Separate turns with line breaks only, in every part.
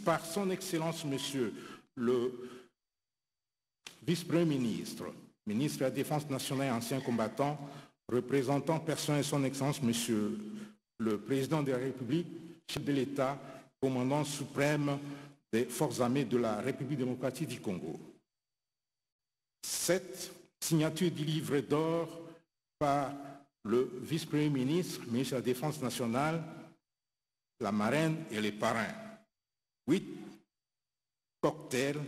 par son Excellence, Monsieur le Vice-Premier ministre, ministre de la Défense nationale et ancien combattant, représentant personnel son Excellence, Monsieur le Président de la République, chef de l'État, commandant suprême des forces armées de la République démocratique du Congo. Cette signature du livre d'or par le vice-premier ministre, ministre de la Défense nationale, la marraine et les parrains. 8 cocktails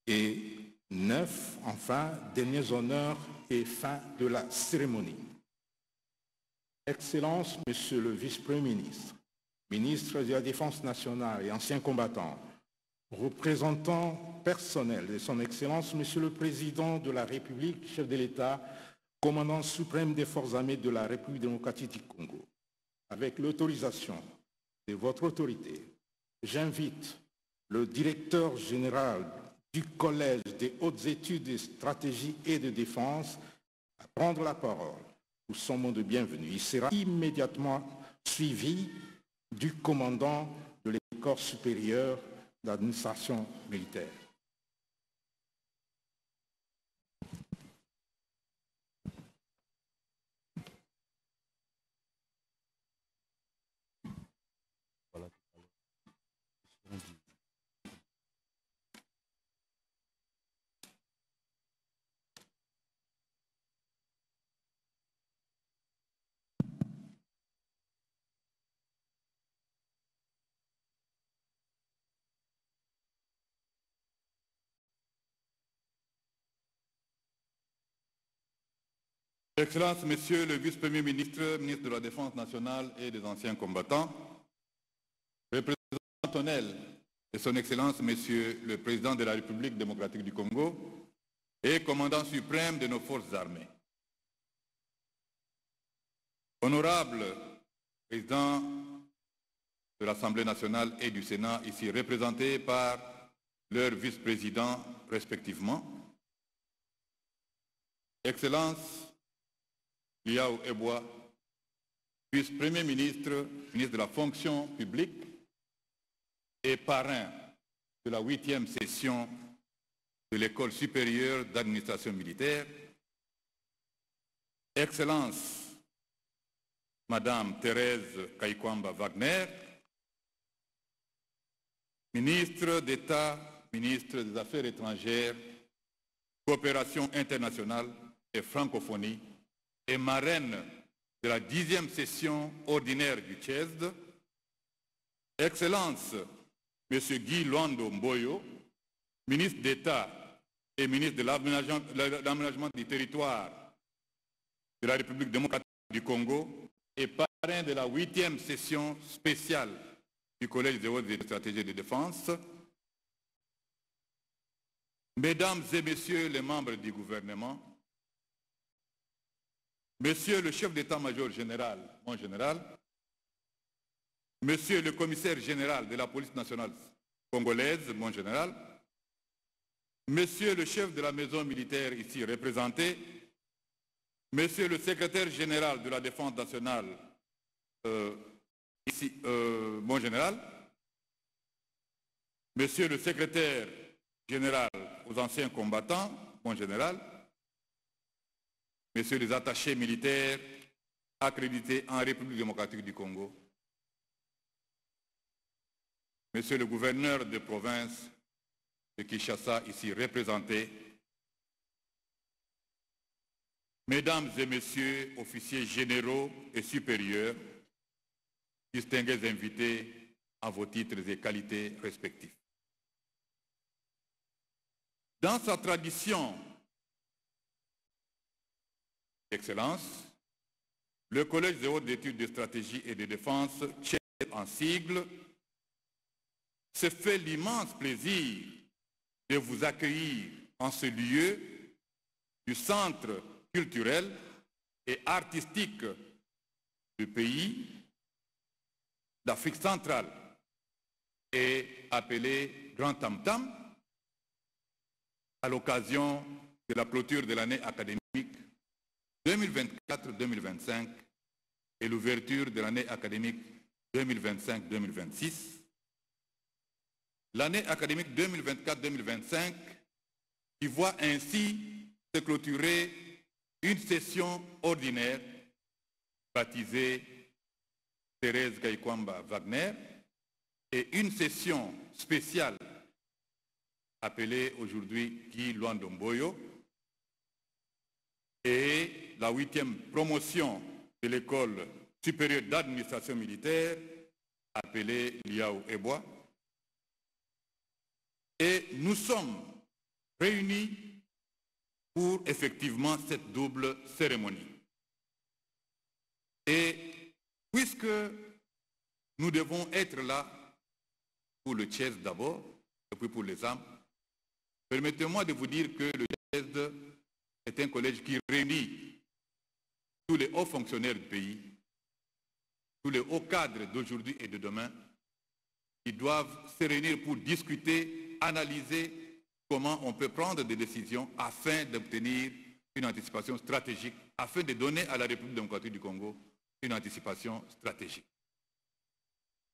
et 9, enfin, derniers honneurs et fin de la cérémonie. Excellence, Monsieur le vice-premier ministre, ministre de la Défense nationale et ancien combattant, représentant personnel de son Excellence, Monsieur le Président de la République, chef de l'État, commandant suprême des forces armées de la République démocratique du Congo. Avec l'autorisation de votre autorité, j'invite le directeur général du Collège des hautes études de stratégie et de défense à prendre la parole pour son mot de bienvenue. Il sera immédiatement suivi du commandant de l'école supérieure d'administration militaire.
Excellences, Monsieur le Vice-Premier ministre, ministre de la Défense nationale et des anciens combattants, représentant personnel de son Excellence, Monsieur le Président de la République démocratique du Congo et commandant suprême de nos forces armées. Honorable Président de l'Assemblée nationale et du Sénat, ici représentés par leurs vice-présidents respectivement, Excellences, Liao Eboa, vice-premier ministre, ministre de la fonction publique et parrain de la 8e session de l'École supérieure d'administration militaire, Excellence, Madame Thérèse Kaikwamba Wagner, ministre d'État, ministre des Affaires étrangères, coopération internationale et francophonie, et marraine de la 10e session ordinaire du CHESD, Excellence, M. Guy Luando Mboyo, ministre d'État et ministre de l'aménagement du territoire de la République démocratique du Congo et parrain de la 8e session spéciale du Collège des hautes études de stratégie et de défense, Mesdames et Messieurs les membres du gouvernement, Monsieur le chef d'état-major général, mon général, Monsieur le commissaire général de la police nationale congolaise, mon général, Monsieur le chef de la maison militaire ici représenté, Monsieur le secrétaire général de la défense nationale, ici, mon général, Monsieur le secrétaire général aux anciens combattants, mon général, Messieurs les attachés militaires accrédités en République démocratique du Congo, Monsieur le gouverneur de province de Kinshasa, ici représenté, Mesdames et Messieurs, officiers généraux et supérieurs, distingués invités à vos titres et qualités respectifs. Dans sa tradition d'excellence, le Collège des hautes études de stratégie et de défense, CHESD en sigle, se fait l'immense plaisir de vous accueillir en ce lieu du centre culturel et artistique du pays d'Afrique centrale et appelé Grand Tam Tam à l'occasion de la clôture de l'année académique 2024-2025 et l'ouverture de l'année académique 2025-2026 l'année académique 2024-2025 qui voit ainsi se clôturer une session ordinaire baptisée Thérèse Kaikwamba Wagner et une session spéciale appelée aujourd'hui Guy Luandomboyo et la 8e promotion de l'école supérieure d'administration militaire appelée Liao Ebois. Et nous sommes réunis pour effectivement cette double cérémonie. Et puisque nous devons être là pour le CHES d'abord, et puis pour les âmes, permettez-moi de vous dire que le CHES est un collège qui réunit tous les hauts fonctionnaires du pays, tous les hauts cadres d'aujourd'hui et de demain, qui doivent se réunir pour discuter, analyser comment on peut prendre des décisions afin d'obtenir une anticipation stratégique, afin de donner à la République démocratique du Congo une anticipation stratégique.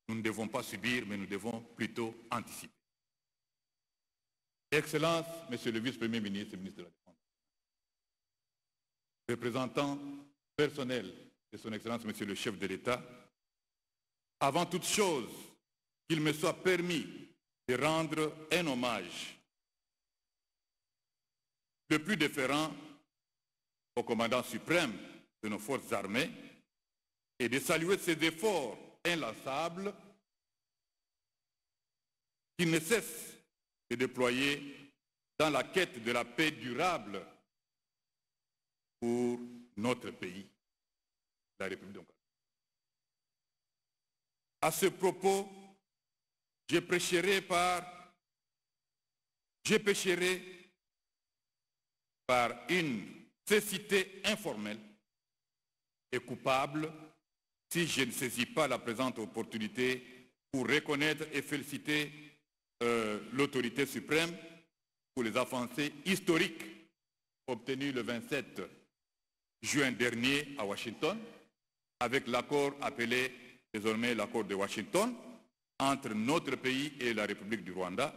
Nous ne devons pas subir, mais nous devons plutôt anticiper. Excellence, Monsieur le Vice-Premier ministre et ministre de la Défense, représentant personnel de Son Excellence, Monsieur le Chef de l'État, avant toute chose, qu'il me soit permis de rendre un hommage le plus déférent au commandant suprême de nos forces armées et de saluer ses efforts inlassables qu'il ne cesse de déployer dans la quête de la paix durable pour notre pays, la République démocratique. À ce propos, je pécherai par une cécité informelle et coupable si je ne saisis pas la présente opportunité pour reconnaître et féliciter l'autorité suprême pour les avancées historiques obtenues le 27 juin dernier à Washington avec l'accord appelé désormais l'accord de Washington entre notre pays et la République du Rwanda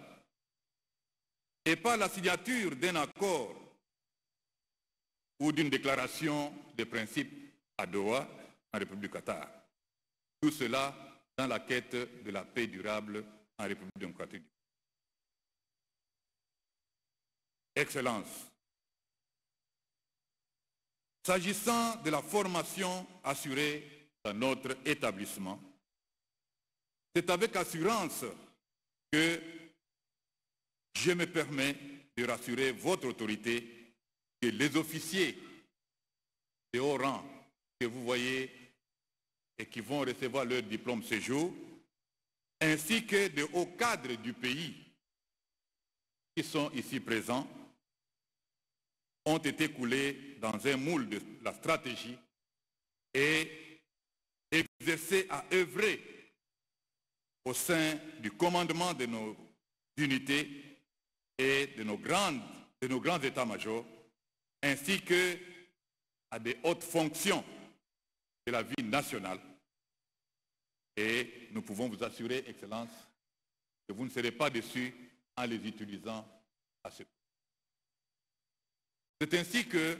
et par la signature d'un accord ou d'une déclaration de principe à Doha, en République du Qatar. Tout cela dans la quête de la paix durable en République démocratique. Excellence, s'agissant de la formation assurée dans notre établissement, c'est avec assurance que je me permets de rassurer votre autorité que les officiers de haut rang que vous voyez et qui vont recevoir leur diplôme ce jour, ainsi que de hauts cadres du pays qui sont ici présents, ont été coulés dans un moule de la stratégie et exercés à œuvrer au sein du commandement de nos unités et de nos grands états-majors, ainsi que à des hautes fonctions de la vie nationale. Et nous pouvons vous assurer, Excellence, que vous ne serez pas déçus en les utilisant à ce point. C'est ainsi que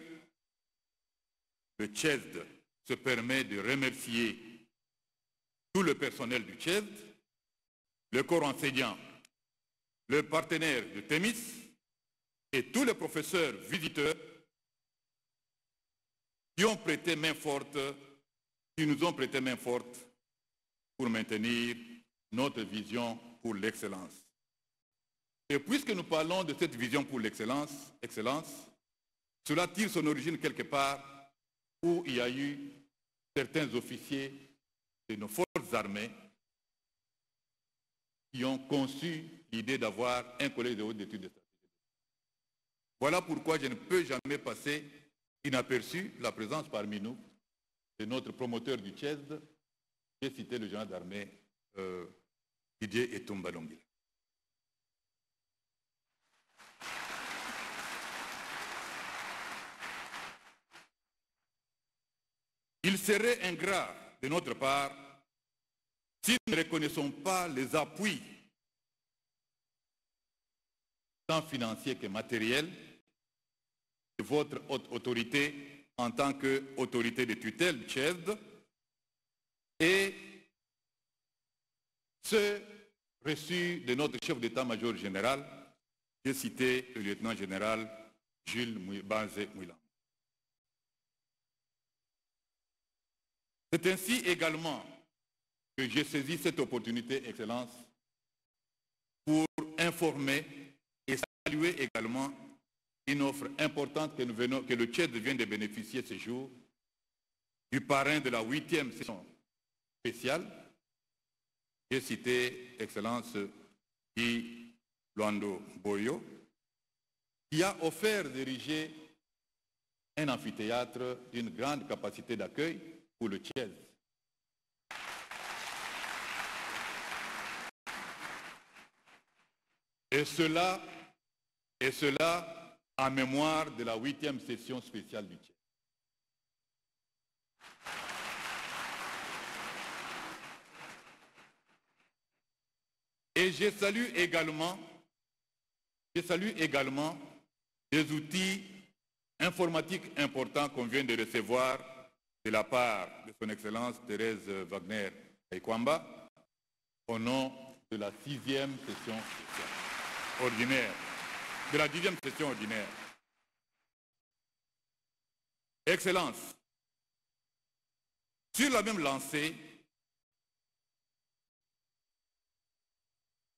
le CHESD se permet de remercier tout le personnel du CHESD, le corps enseignant, le partenaire de Thémis et tous les professeurs visiteurs qui ont prêté main forte, qui nous ont prêté main forte pour maintenir notre vision pour l'excellence. Et puisque nous parlons de cette vision pour l'excellence, cela tire son origine quelque part où il y a eu certains officiers de nos forces armées qui ont conçu l'idée d'avoir un collège de haute études de stratégie. Voilà pourquoi je ne peux jamais passer inaperçu la présence parmi nous de notre promoteur du CHESD, j'ai cité le général d'armée Didier Etumba Longil. Il serait ingrat de notre part si nous ne reconnaissons pas les appuis tant financier que matériel, de votre haute autorité en tant qu'autorité de tutelle du CHESD et ce reçu de notre chef d'état-major général, j'ai cité le lieutenant-général Jules Banzé Mouilam. C'est ainsi également que j'ai saisi cette opportunité, Excellence, pour informer et saluer également une offre importante que le Tchad vient de bénéficier ce jour du parrain de la 8e session spéciale. J'ai cité, Excellence, Guy Luando Boyo, qui a offert d'ériger un amphithéâtre d'une grande capacité d'accueil pour le Tchad. Et cela en mémoire de la 8e session spéciale du Tchad. Et je salue également des outils informatiques importants qu'on vient de recevoir de la part de son Excellence Thérèse Wagner-Aikwamba au nom de la 6e session ordinaire. De la 10e session ordinaire. Excellence, sur la même lancée,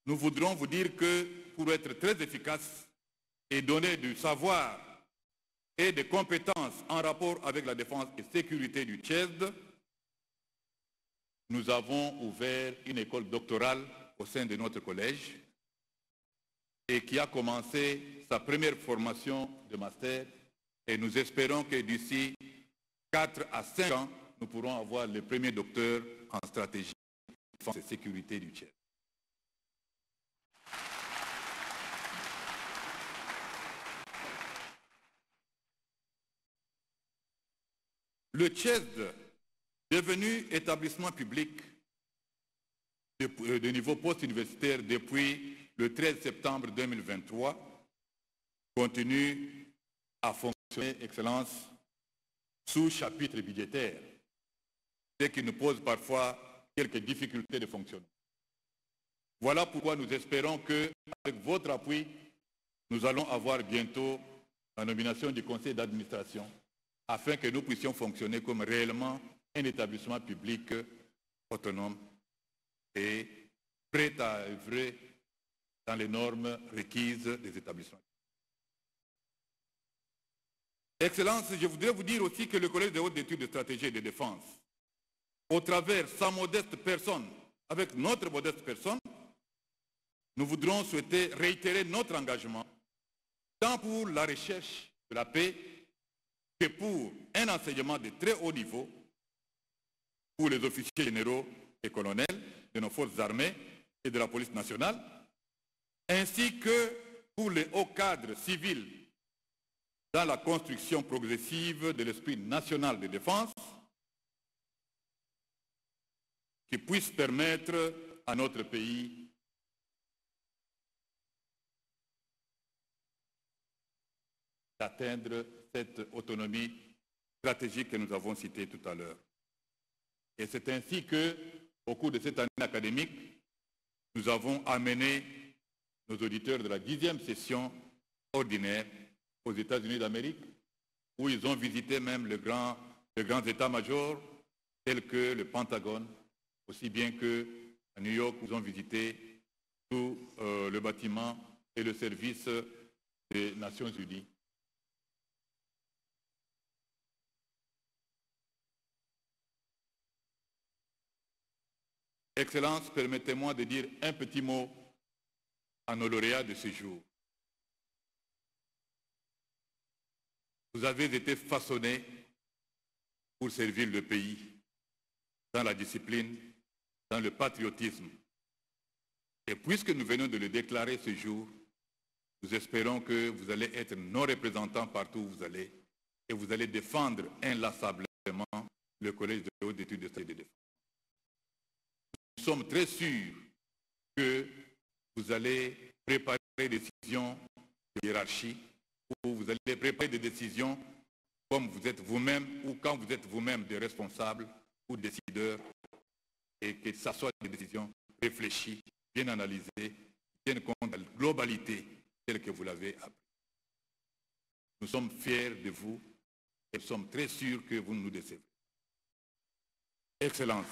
nous voudrons vous dire que pour être très efficace et donner du savoir et des compétences en rapport avec la défense et sécurité du Tchad, nous avons ouvert une école doctorale au sein de notre collège et qui a commencé sa première formation de master et nous espérons que d'ici 4 à 5 ans, nous pourrons avoir le premier docteur en stratégie de défense et sécurité du Tchad. Le Tchad, devenu établissement public de niveau post-universitaire depuis le 13 septembre 2023, continue à fonctionner, Excellence, sous chapitre budgétaire, ce qui nous pose parfois quelques difficultés de fonctionnement. Voilà pourquoi nous espérons qu'avec votre appui, nous allons avoir bientôt la nomination du conseil d'administration afin que nous puissions fonctionner comme réellement un établissement public autonome et prêt à œuvrer dans les normes requises des établissements. Excellence, je voudrais vous dire aussi que le Collège des hautes études de stratégie et de défense, au travers sa modeste personne, avec notre modeste personne, nous voudrons souhaiter réitérer notre engagement tant pour la recherche de la paix que pour un enseignement de très haut niveau pour les officiers généraux et colonels de nos forces armées et de la police nationale, ainsi que pour les hauts cadres civils dans la construction progressive de l'esprit national de défense qui puisse permettre à notre pays d'atteindre cette autonomie stratégique que nous avons citée tout à l'heure. Et c'est ainsi que, au cours de cette année académique, nous avons amené nos auditeurs de la 10e session ordinaire aux États-Unis d'Amérique, où ils ont visité même les grands états-majors, tels que le Pentagone, aussi bien qu'à New York, où ils ont visité tout le bâtiment et le service des Nations Unies. Excellence, permettez-moi de dire un petit mot à nos lauréats de ce jour. Vous avez été façonnés pour servir le pays dans la discipline, dans le patriotisme. Et puisque nous venons de le déclarer ce jour, nous espérons que vous allez être nos représentants partout où vous allez et vous allez défendre inlassablement le Collège de haute études de stratégie et de défense. Nous sommes très sûrs que vous allez préparer des décisions de hiérarchie où vous allez préparer des décisions comme vous êtes vous-même ou quand vous êtes vous-même des responsables ou décideurs et que ce soit des décisions réfléchies, bien analysées, qui tiennent compte de la globalité telle que vous l'avez appris. Nous sommes fiers de vous et nous sommes très sûrs que vous nous décevrez. Excellence.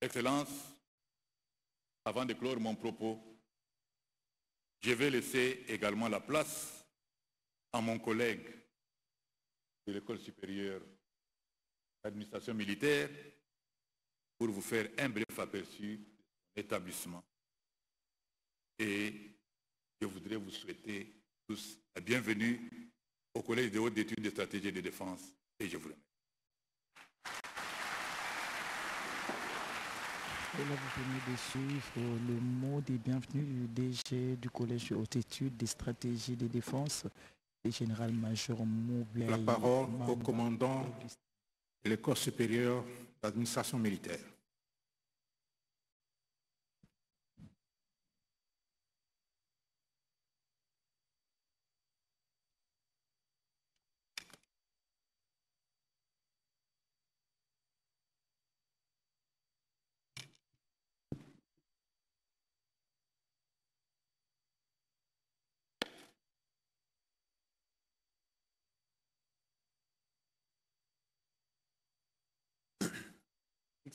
Excellence, avant de clore mon propos, je vais laisser également la place à mon collègue de l'École supérieure d'administration militaire pour vous faire un bref aperçu de l'établissement. Et je voudrais vous souhaiter tous la bienvenue au Collège de haute études de stratégie et de défense. Et je vous remercie.
Et là, vous venez de suivre le mot de bienvenue du DG du Collège de haute études des stratégies de défense, le général-major Moubiaï.
La parole au commandant de l'École supérieure d'administration militaire.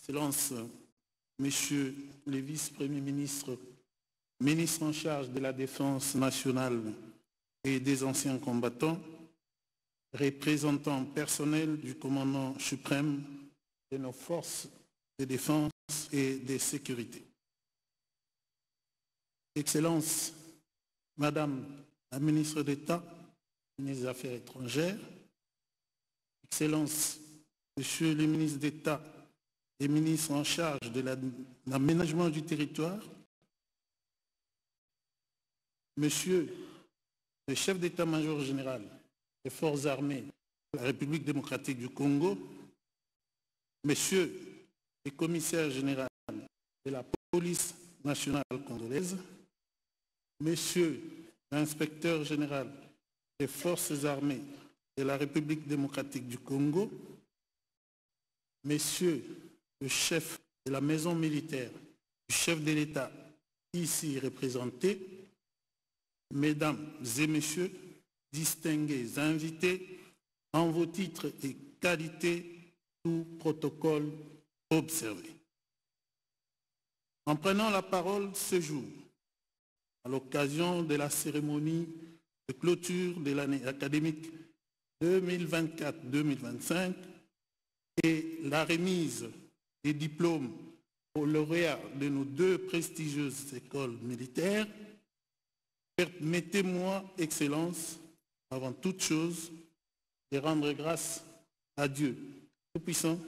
Excellences, Messieurs les vice-premiers ministres, ministres en charge de la défense nationale et des anciens combattants, représentants personnels du commandant suprême de nos forces de défense et de sécurité. Excellences, Madame la ministre d'État des Affaires étrangères, Excellences, Monsieur le ministre d'État et ministres en charge de l'aménagement du territoire, Monsieur le chef d'état-major général des forces armées de la République démocratique du Congo, Monsieur le commissaire général de la police nationale congolaise, Monsieur l'inspecteur général des forces armées de la République démocratique du Congo, Messieurs le chef de la maison militaire, du chef de l'État ici représenté, Mesdames et Messieurs, distingués invités, en vos titres et qualités, tout protocole observé. En prenant la parole ce jour, à l'occasion de la cérémonie de clôture de l'année académique 2024-2025 et la remise des diplômes aux lauréats de nos deux prestigieuses écoles militaires, permettez-moi, Excellence, avant toute chose, de rendre grâce à Dieu Tout-Puissant,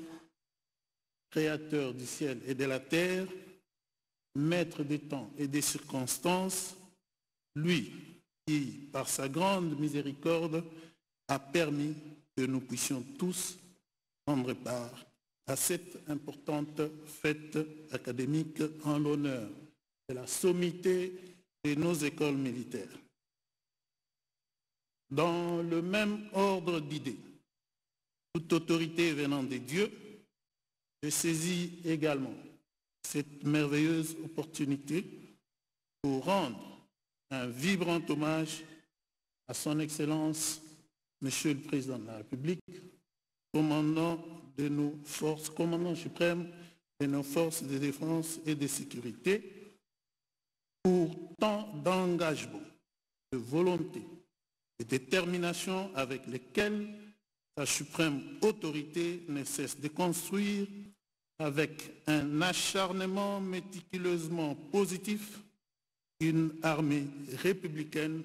Créateur du ciel et de la terre, Maître des temps et des circonstances, lui qui, par sa grande miséricorde, a permis que nous puissions tous prendre part à cette importante fête académique en l'honneur de la sommité de nos écoles militaires. Dans le même ordre d'idées, toute autorité venant des dieux, je saisis également cette merveilleuse opportunité pour rendre un vibrant hommage à son Excellence, Monsieur le Président de la République, commandant de nos forces, commandant suprême de nos forces de défense et de sécurité, pour tant d'engagement, de volonté et de détermination avec lesquels sa suprême autorité ne cesse de construire avec un acharnement méticuleusement positif une armée républicaine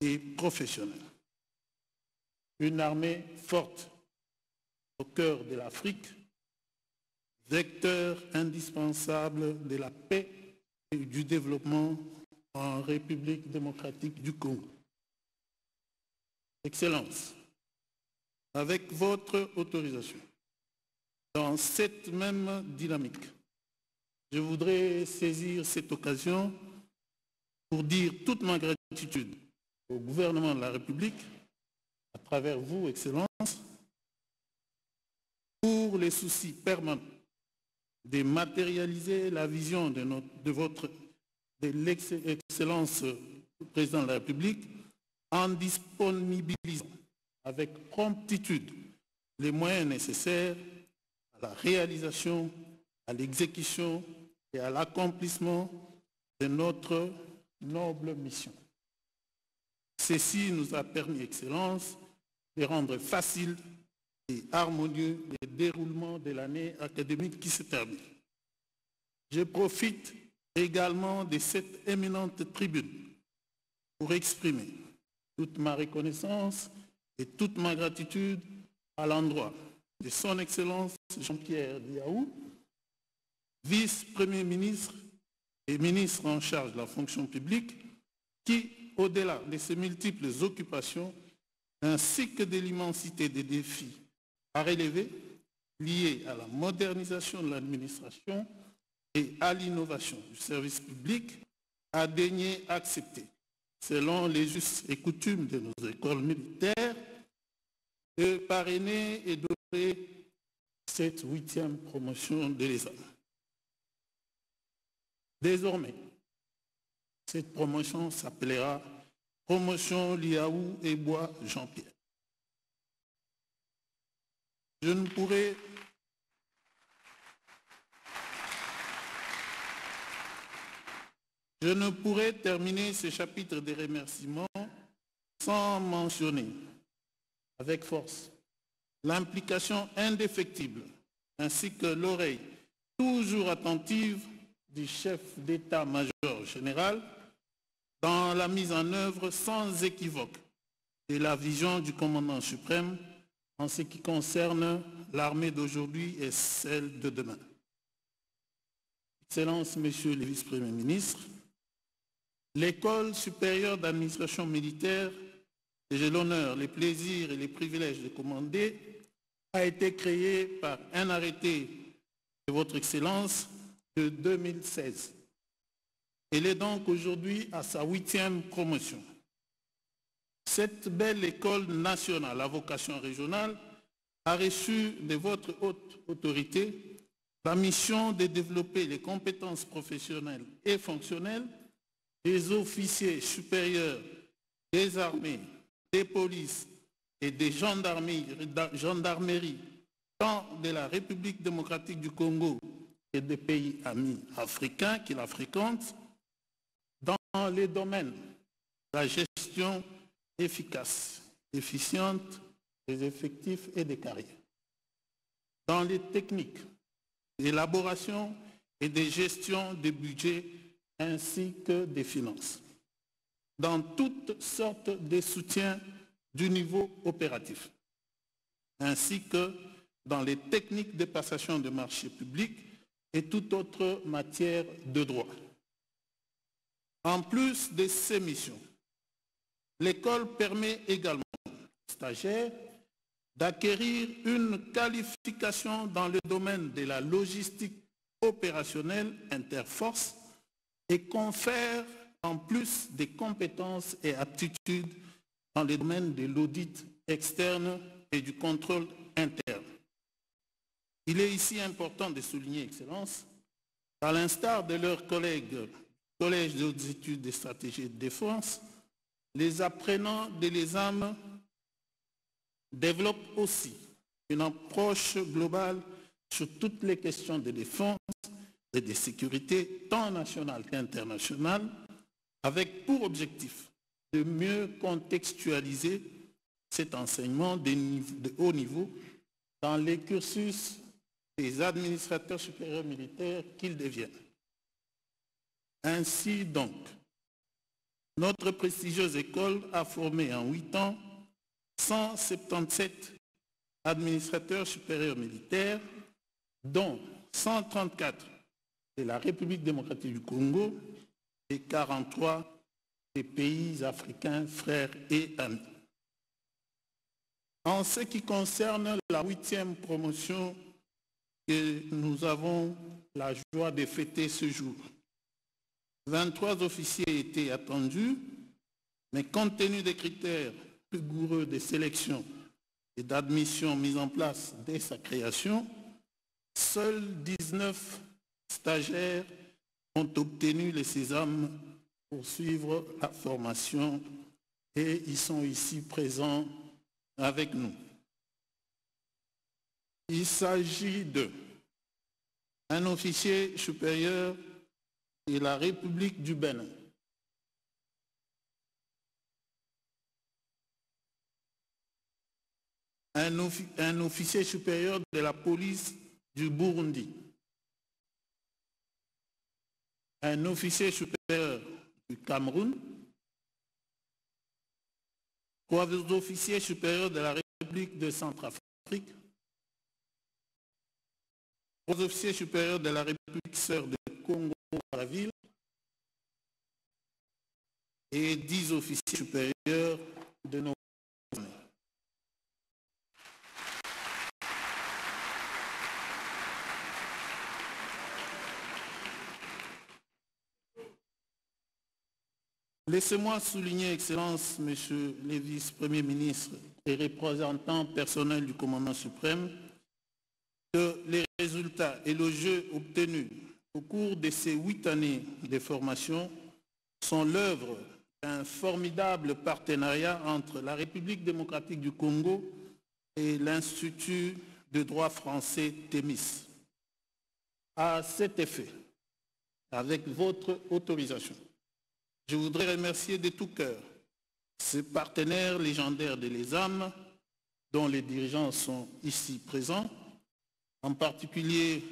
et professionnelle. Une armée forte au cœur de l'Afrique, vecteur indispensable de la paix et du développement en République démocratique du Congo. Excellences, avec votre autorisation, dans cette même dynamique, je voudrais saisir cette occasion pour dire toute ma gratitude au gouvernement de la République, à travers vous, Excellence, pour les soucis permanents de matérialiser la vision de l'excellence du président de la République en disponibilisant avec promptitude les moyens nécessaires à la réalisation, à l'exécution et à l'accomplissement de notre noble mission. Ceci nous a permis, Excellence, de rendre facile et harmonieux le déroulement de l'année académique qui se termine. Je profite également de cette éminente tribune pour exprimer toute ma reconnaissance et toute ma gratitude à l'endroit de son Excellence Jean-Pierre Liaou, vice-premier ministre et ministre en charge de la fonction publique, qui, au-delà de ses multiples occupations, ainsi que de l'immensité des défis à relever, liés à la modernisation de l'administration et à l'innovation du service public, a daigné accepter, selon les us et coutumes de nos écoles militaires, de parrainer et d'honorer cette 8e promotion de l'ESA. Désormais, cette promotion s'appellera Promotion Liaou et Bois Jean-Pierre. Je ne pourrais terminer ce chapitre de remerciements sans mentionner avec force l'implication indéfectible ainsi que l'oreille toujours attentive du chef d'état-major général dans la mise en œuvre sans équivoque de la vision du commandant suprême en ce qui concerne l'armée d'aujourd'hui et celle de demain. Excellences, Messieurs les vice-premiers ministres, l'École supérieure d'administration militaire, que j'ai l'honneur, les plaisirs et les privilèges de commander, a été créée par un arrêté de votre Excellence de 2016. Elle est donc aujourd'hui à sa 8e promotion. Cette belle école nationale à vocation régionale a reçu de votre haute autorité la mission de développer les compétences professionnelles et fonctionnelles des officiers supérieurs des armées, des polices et des gendarmeries, tant de la République démocratique du Congo et des pays amis africains qui la fréquentent, dans les domaines de la gestion efficace, efficiente des effectifs et des carrières, dans les techniques d'élaboration et de gestion des budgets ainsi que des finances, dans toutes sortes de soutiens du niveau opératif, ainsi que dans les techniques de passation de marchés publics et toute autre matière de droit. En plus de ces missions, l'école permet également aux stagiaires d'acquérir une qualification dans le domaine de la logistique opérationnelle interforce et confère en plus des compétences et aptitudes dans les domaines de l'audit externe et du contrôle interne. Il est ici important de souligner, Excellence, qu'à l'instar de leurs collègues du Collège des hautes études de stratégie et de défense, les apprenants de l'ESAM développent aussi une approche globale sur toutes les questions de défense et de sécurité, tant nationale qu'internationale, avec pour objectif de mieux contextualiser cet enseignement de haut niveau dans les cursus des administrateurs supérieurs militaires qu'ils deviennent. Ainsi donc, notre prestigieuse école a formé en 8 ans 177 administrateurs supérieurs militaires, dont 134 de la République démocratique du Congo et 43 des pays africains frères et amis. En ce qui concerne la 8e promotion que nous avons la joie de fêter ce jour. 23 officiers étaient attendus, mais compte tenu des critères rigoureux de sélection et d'admission mis en place dès sa création, seuls 19 stagiaires ont obtenu le sésame pour suivre la formation et ils sont ici présents avec nous. Il s'agit d'un officier supérieur de la République du Bénin, un officier supérieur de la police du Burundi, un officier supérieur du Cameroun, 3 officiers supérieurs de la République de Centrafrique, 3 officiers supérieurs de la République sœur de Congo-Brazzaville et 10 officiers supérieurs de nos armées. Laissez-moi souligner, Excellence, Monsieur le vice-premier ministre et représentant personnel du commandant suprême, que les résultats élogieux obtenus au cours de ces 8 années de formation sont l'œuvre d'un formidable partenariat entre la République démocratique du Congo et l'Institut de droit français Thémis. À cet effet, avec votre autorisation, je voudrais remercier de tout cœur ces partenaires légendaires de l'ESAM, dont les dirigeants sont ici présents, en particulier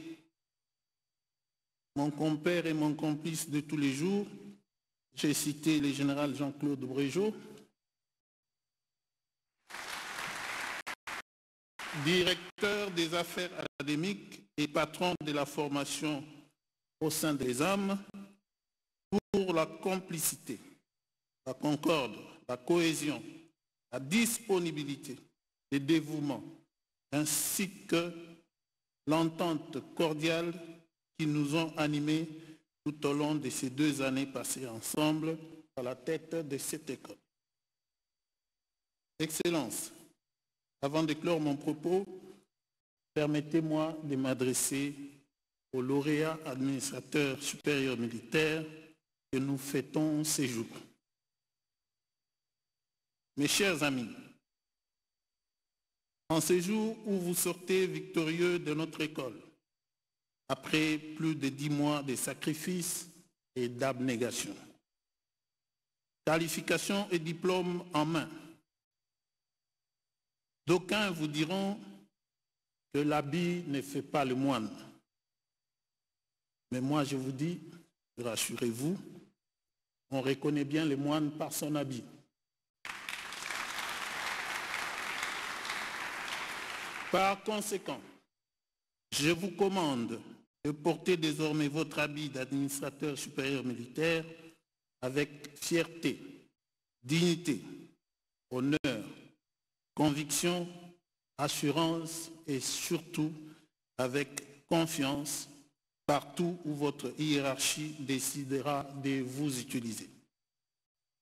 mon compère et mon complice de tous les jours, j'ai cité le général Jean-Claude Brégeot, directeur des affaires académiques et patron de la formation au sein des âmes, pour la complicité, la concorde, la cohésion, la disponibilité, le dévouement, ainsi que l'entente cordiale qui nous ont animés tout au long de ces 2 années passées ensemble à la tête de cette école. Excellence, avant de clore mon propos, permettez-moi de m'adresser au lauréat administrateur supérieur militaire que nous fêtons ces jours. Mes chers amis, en ces jours où vous sortez victorieux de notre école, après plus de 10 mois de sacrifices et d'abnégation, qualifications et diplômes en main, d'aucuns vous diront que l'habit ne fait pas le moine. Mais moi je vous dis, rassurez-vous, on reconnaît bien le moine par son habit. Par conséquent, je vous commande de porter désormais votre habit d'administrateur supérieur militaire avec fierté, dignité, honneur, conviction, assurance et surtout avec confiance partout où votre hiérarchie décidera de vous utiliser.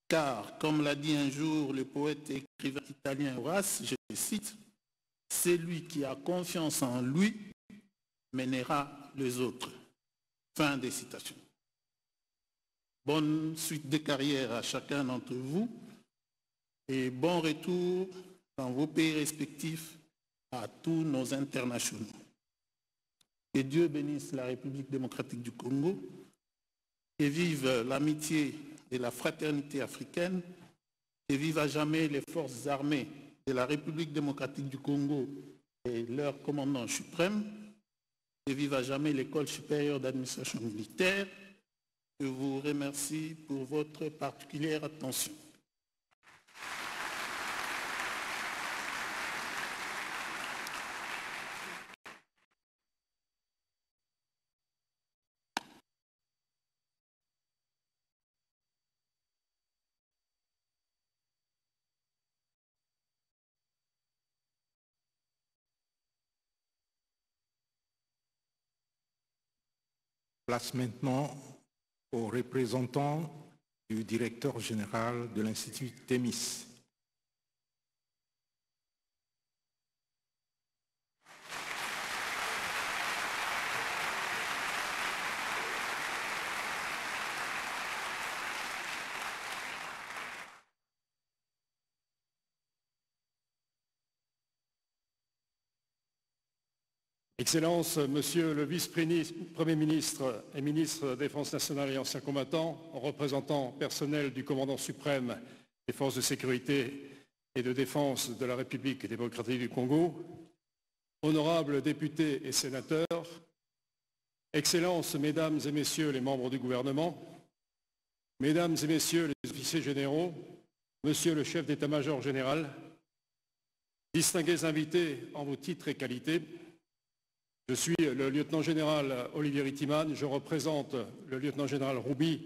Car, comme l'a dit un jour le poète et écrivain italien Horace, je le cite, « Celui qui a confiance en lui mènera les autres. » Fin des citations. Bonne suite de carrière à chacun d'entre vous et bon retour dans vos pays respectifs à tous nos internationaux. Que Dieu bénisse la République démocratique du Congo et vive l'amitié et la fraternité africaine et vive à jamais les forces armées de la République démocratique du Congo et leur commandant suprême et vive à jamais l'École supérieure d'administration militaire. Je vous remercie pour votre particulière attention.
Place maintenant au représentant du directeur général de l'Institut Thémis.
Excellences, Monsieur le Vice-Premier ministre et ministre de la Défense nationale et anciens combattants, représentant personnel du commandant suprême des forces de sécurité et de défense de la République démocratique du Congo, honorables députés et sénateurs, Excellences, Mesdames et Messieurs les membres du gouvernement, Mesdames et Messieurs les officiers généraux, Monsieur le chef d'état-major général, distingués invités en vos titres et qualités, je suis le lieutenant-général Olivier Rittiman, je représente le lieutenant-général Roubi,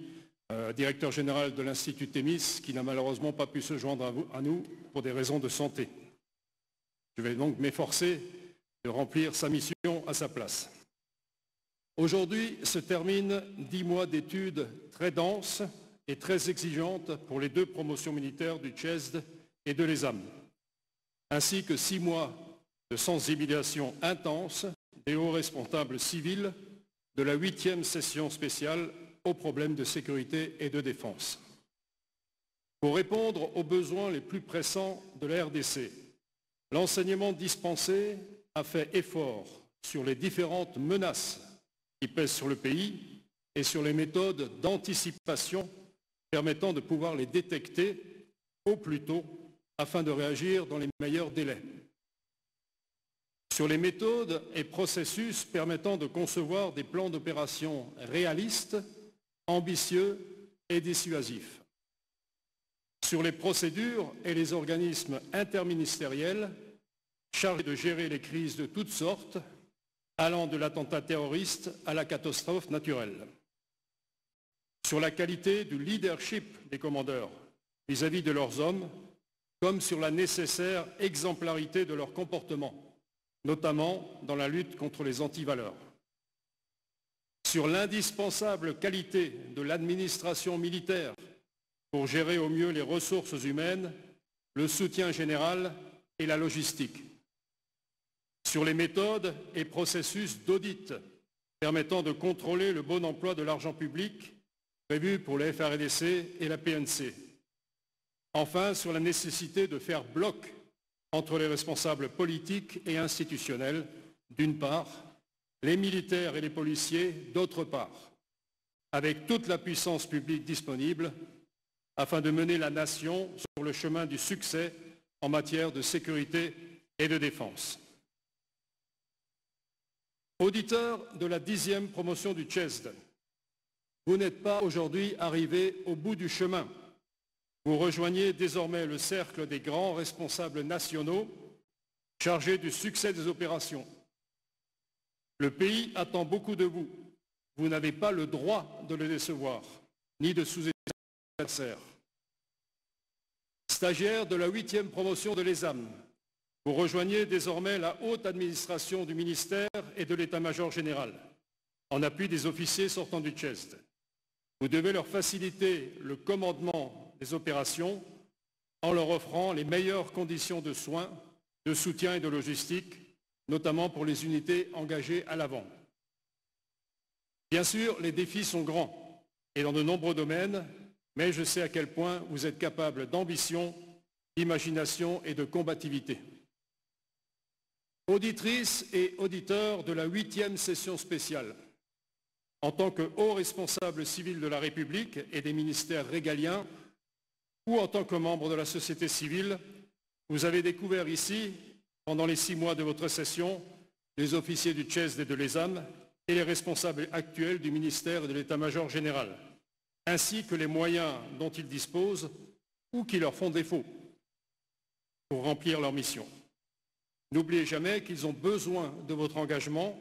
directeur général de l'Institut Thémis, qui n'a malheureusement pas pu se joindre à nous pour des raisons de santé. Je vais donc m'efforcer de remplir sa mission à sa place. Aujourd'hui se terminent 10 mois d'études très denses et très exigeantes pour les 2 promotions militaires du CHESD et de l'ESAM, ainsi que 6 mois de sensibilisation intense des hauts responsables civils de la 8e session spéciale aux problèmes de sécurité et de défense. Pour répondre aux besoins les plus pressants de la RDC, l'enseignement dispensé a fait effort sur les différentes menaces qui pèsent sur le pays et sur les méthodes d'anticipation permettant de pouvoir les détecter au plus tôt afin de réagir dans les meilleurs délais. Sur les méthodes et processus permettant de concevoir des plans d'opération réalistes, ambitieux et dissuasifs. Sur les procédures et les organismes interministériels chargés de gérer les crises de toutes sortes, allant de l'attentat terroriste à la catastrophe naturelle. Sur la qualité du leadership des commandeurs vis-à-vis de leurs hommes, comme sur la nécessaire exemplarité de leur comportement, notamment dans la lutte contre les antivaleurs. Sur l'indispensable qualité de l'administration militaire pour gérer au mieux les ressources humaines, le soutien général et la logistique. Sur les méthodes et processus d'audit permettant de contrôler le bon emploi de l'argent public prévu pour les FRDC et la PNC. Enfin, sur la nécessité de faire bloc entre les responsables politiques et institutionnels, d'une part, les militaires et les policiers, d'autre part, avec toute la puissance publique disponible, afin de mener la nation sur le chemin du succès en matière de sécurité et de défense. Auditeurs de la 10e promotion du CHESD, vous n'êtes pas aujourd'hui arrivés au bout du chemin. Vous rejoignez désormais le cercle des grands responsables nationaux chargés du succès des opérations. Le pays attend beaucoup de vous. Vous n'avez pas le droit de le décevoir, ni de sous-estimer l'adversaire. Stagiaires de la 8e promotion de l'ESAM, vous rejoignez désormais la haute administration du ministère et de l'état-major général, en appui des officiers sortant du CHESD. Vous devez leur faciliter le commandement des opérations en leur offrant les meilleures conditions de soins, de soutien et de logistique, notamment pour les unités engagées à l'avant. Bien sûr, les défis sont grands et dans de nombreux domaines, mais je sais à quel point vous êtes capables d'ambition, d'imagination et de combativité. Auditrices et auditeurs de la 8e session spéciale, en tant que haut responsable civil de la République et des ministères régaliens, ou en tant que membre de la société civile, vous avez découvert ici, pendant les 6 mois de votre session, les officiers du CHESD et de l'ESAM et les responsables actuels du ministère et de l'état-major général, ainsi que les moyens dont ils disposent ou qui leur font défaut pour remplir leur mission. N'oubliez jamais qu'ils ont besoin de votre engagement,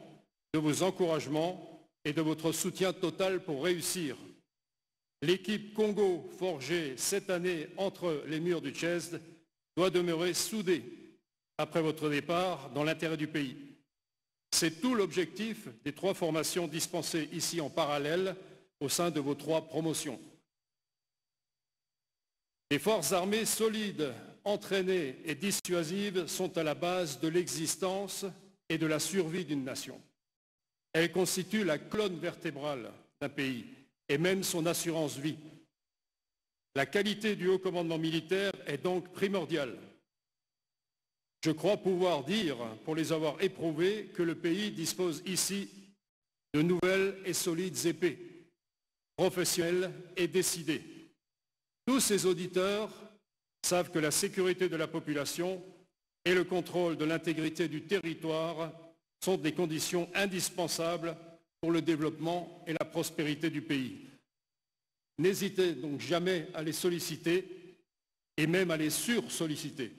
de vos encouragements et de votre soutien total pour réussir. L'équipe Congo forgée cette année entre les murs du CHESD doit demeurer soudée après votre départ dans l'intérêt du pays. C'est tout l'objectif des 3 formations dispensées ici en parallèle au sein de vos 3 promotions. Les forces armées solides, entraînées et dissuasives sont à la base de l'existence et de la survie d'une nation. Elles constituent la colonne vertébrale d'un pays et même son assurance vie. La qualité du haut commandement militaire est donc primordiale. Je crois pouvoir dire, pour les avoir éprouvés, que le pays dispose ici de nouvelles et solides épées, professionnelles et décidées. Tous ces auditeurs savent que la sécurité de la population et le contrôle de l'intégrité du territoire sont des conditions indispensables pour le développement et la prospérité du pays. N'hésitez donc jamais à les solliciter et même à les sursolliciter,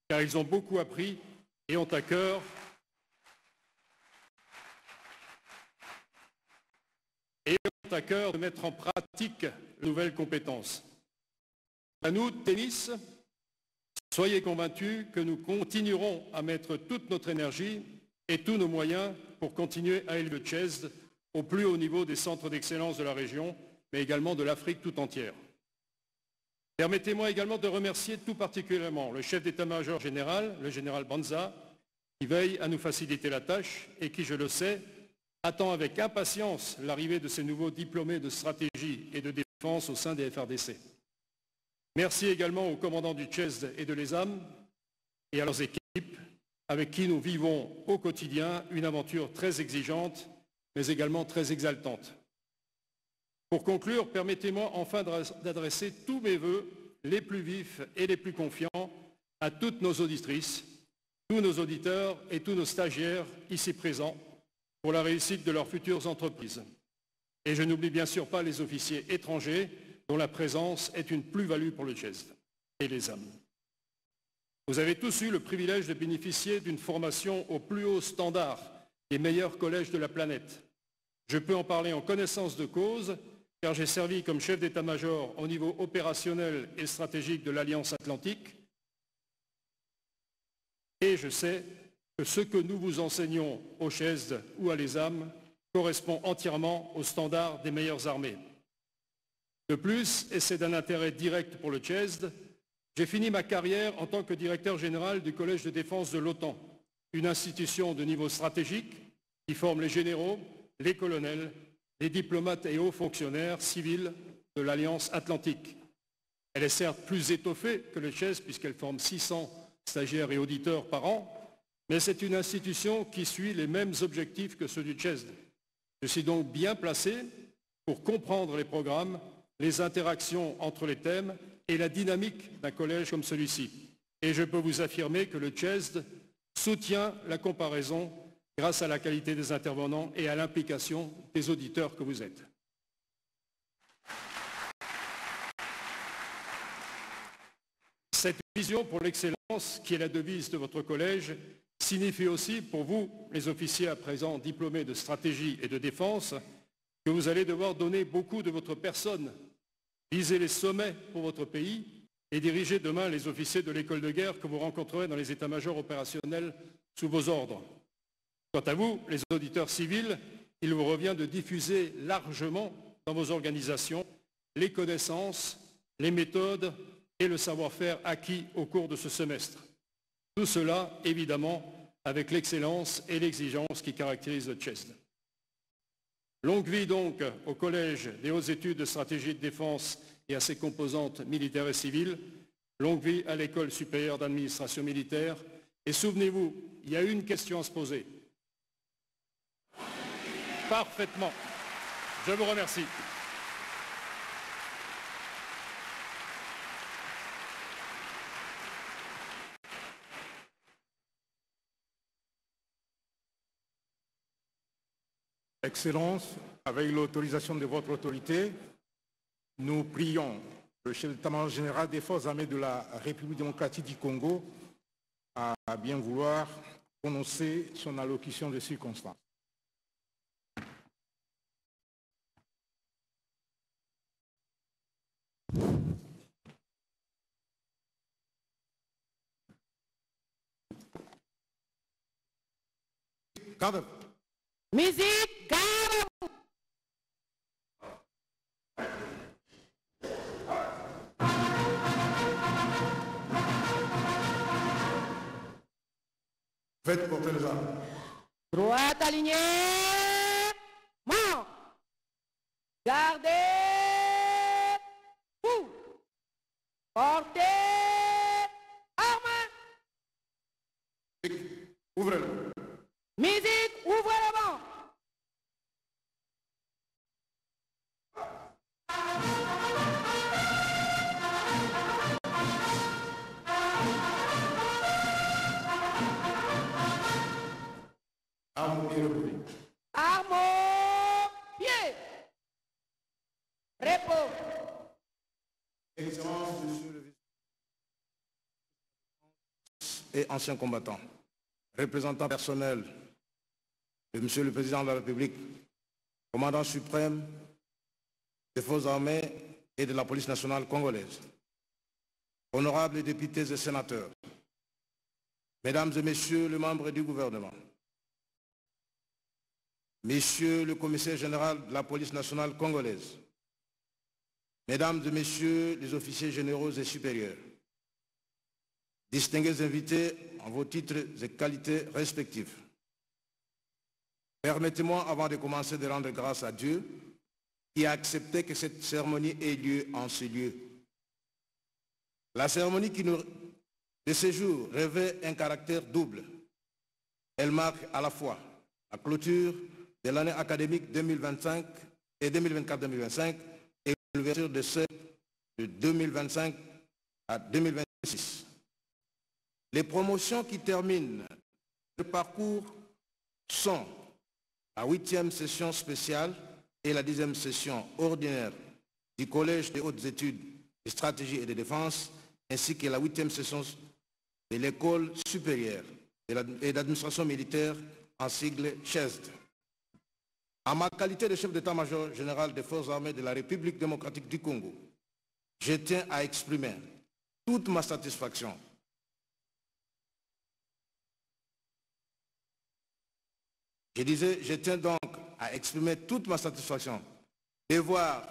car ils ont beaucoup appris et ont à cœur de mettre en pratique de nouvelles compétences. À nous, tennis, soyez convaincus que nous continuerons à mettre toute notre énergie et tous nos moyens pour continuer à élever le CESD au plus haut niveau des centres d'excellence de la région, mais également de l'Afrique tout entière. Permettez-moi également de remercier tout particulièrement le chef d'état-major général, le général Banza, qui veille à nous faciliter la tâche et qui, je le sais, attend avec impatience l'arrivée de ces nouveaux diplômés de stratégie et de défense au sein des FRDC. Merci également aux commandants du CESD et de l'ESAM et à leurs équipes avec qui nous vivons au quotidien une aventure très exigeante, mais également très exaltante. Pour conclure, permettez-moi enfin d'adresser tous mes vœux les plus vifs et les plus confiants à toutes nos auditrices, tous nos auditeurs et tous nos stagiaires ici présents pour la réussite de leurs futures entreprises. Et je n'oublie bien sûr pas les officiers étrangers dont la présence est une plus-value pour le CESD et les âmes. Vous avez tous eu le privilège de bénéficier d'une formation au plus haut standard des meilleurs collèges de la planète. Je peux en parler en connaissance de cause, car j'ai servi comme chef d'état-major au niveau opérationnel et stratégique de l'Alliance Atlantique. Et je sais que ce que nous vous enseignons au CESD ou à l'ESAM correspond entièrement aux standards des meilleures armées. De plus, et c'est d'un intérêt direct pour le CESD, j'ai fini ma carrière en tant que directeur général du Collège de défense de l'OTAN, une institution de niveau stratégique qui forme les généraux, les colonels, les diplomates et hauts fonctionnaires civils de l'Alliance Atlantique. Elle est certes plus étoffée que le CESD puisqu'elle forme 600 stagiaires et auditeurs par an, mais c'est une institution qui suit les mêmes objectifs que ceux du CESD. Je suis donc bien placé pour comprendre les programmes, les interactions entre les thèmes et la dynamique d'un collège comme celui-ci. Et je peux vous affirmer que le CESD soutient la comparaison grâce à la qualité des intervenants et à l'implication des auditeurs que vous êtes. Cette vision pour l'excellence, qui est la devise de votre collège, signifie aussi pour vous, les officiers à présent diplômés de stratégie et de défense, que vous allez devoir donner beaucoup de votre personne, viser les sommets pour votre pays et diriger demain les officiers de l'école de guerre que vous rencontrerez dans les états-majors opérationnels sous vos ordres. Quant à vous, les auditeurs civils, il vous revient de diffuser largement dans vos organisations les connaissances, les méthodes et le savoir-faire acquis au cours de ce semestre. Tout cela, évidemment, avec l'excellence et l'exigence qui caractérisent le CESD. Longue vie donc au Collège des hautes études de stratégie de défense et à ses composantes militaires et civiles. Longue vie à l'École supérieure d'administration militaire. Et souvenez-vous, il y a une question à se poser. Parfaitement. Je vous remercie.
Excellence, avec l'autorisation de votre autorité, nous prions le chef d'état-major général des forces armées de la République démocratique du Congo à bien vouloir prononcer son allocution de circonstance. garde.
Musique, garde.
Faites porter les armes.
Droite alignée. Mort. Gardez. Vous. Portez. Armes.
Ouvrez-le.
Musique, ouvrez le banc.
Armes au pied repos.
Armes au pied. Repos.
Excellence, monsieur le vice et anciens combattants, représentants personnels de monsieur le président de la République, commandant suprême des forces armées et de la police nationale congolaise, honorables députés et sénateurs, mesdames et messieurs les membres du gouvernement, messieurs le commissaire général de la police nationale congolaise, mesdames et messieurs les officiers généraux et supérieurs, distingués invités en vos titres et qualités respectifs, permettez-moi, avant de commencer, de rendre grâce à Dieu qui a accepté que cette cérémonie ait lieu en ce lieu. La cérémonie de ce jour revêt un caractère double. Elle marque à la fois la clôture de l'année académique 2025 et 2024-2025 et l'ouverture de celle de 2025 à 2026. Les promotions qui terminent le parcours sont la 8e session spéciale et la 10e session ordinaire du Collège des hautes études de stratégie et de défense, ainsi que la 8e session de l'École supérieure et d'administration militaire en sigle CHESD. En ma qualité de chef d'état-major général des forces armées de la République démocratique du Congo, je tiens à exprimer toute ma satisfaction je tiens donc à exprimer toute ma satisfaction de voir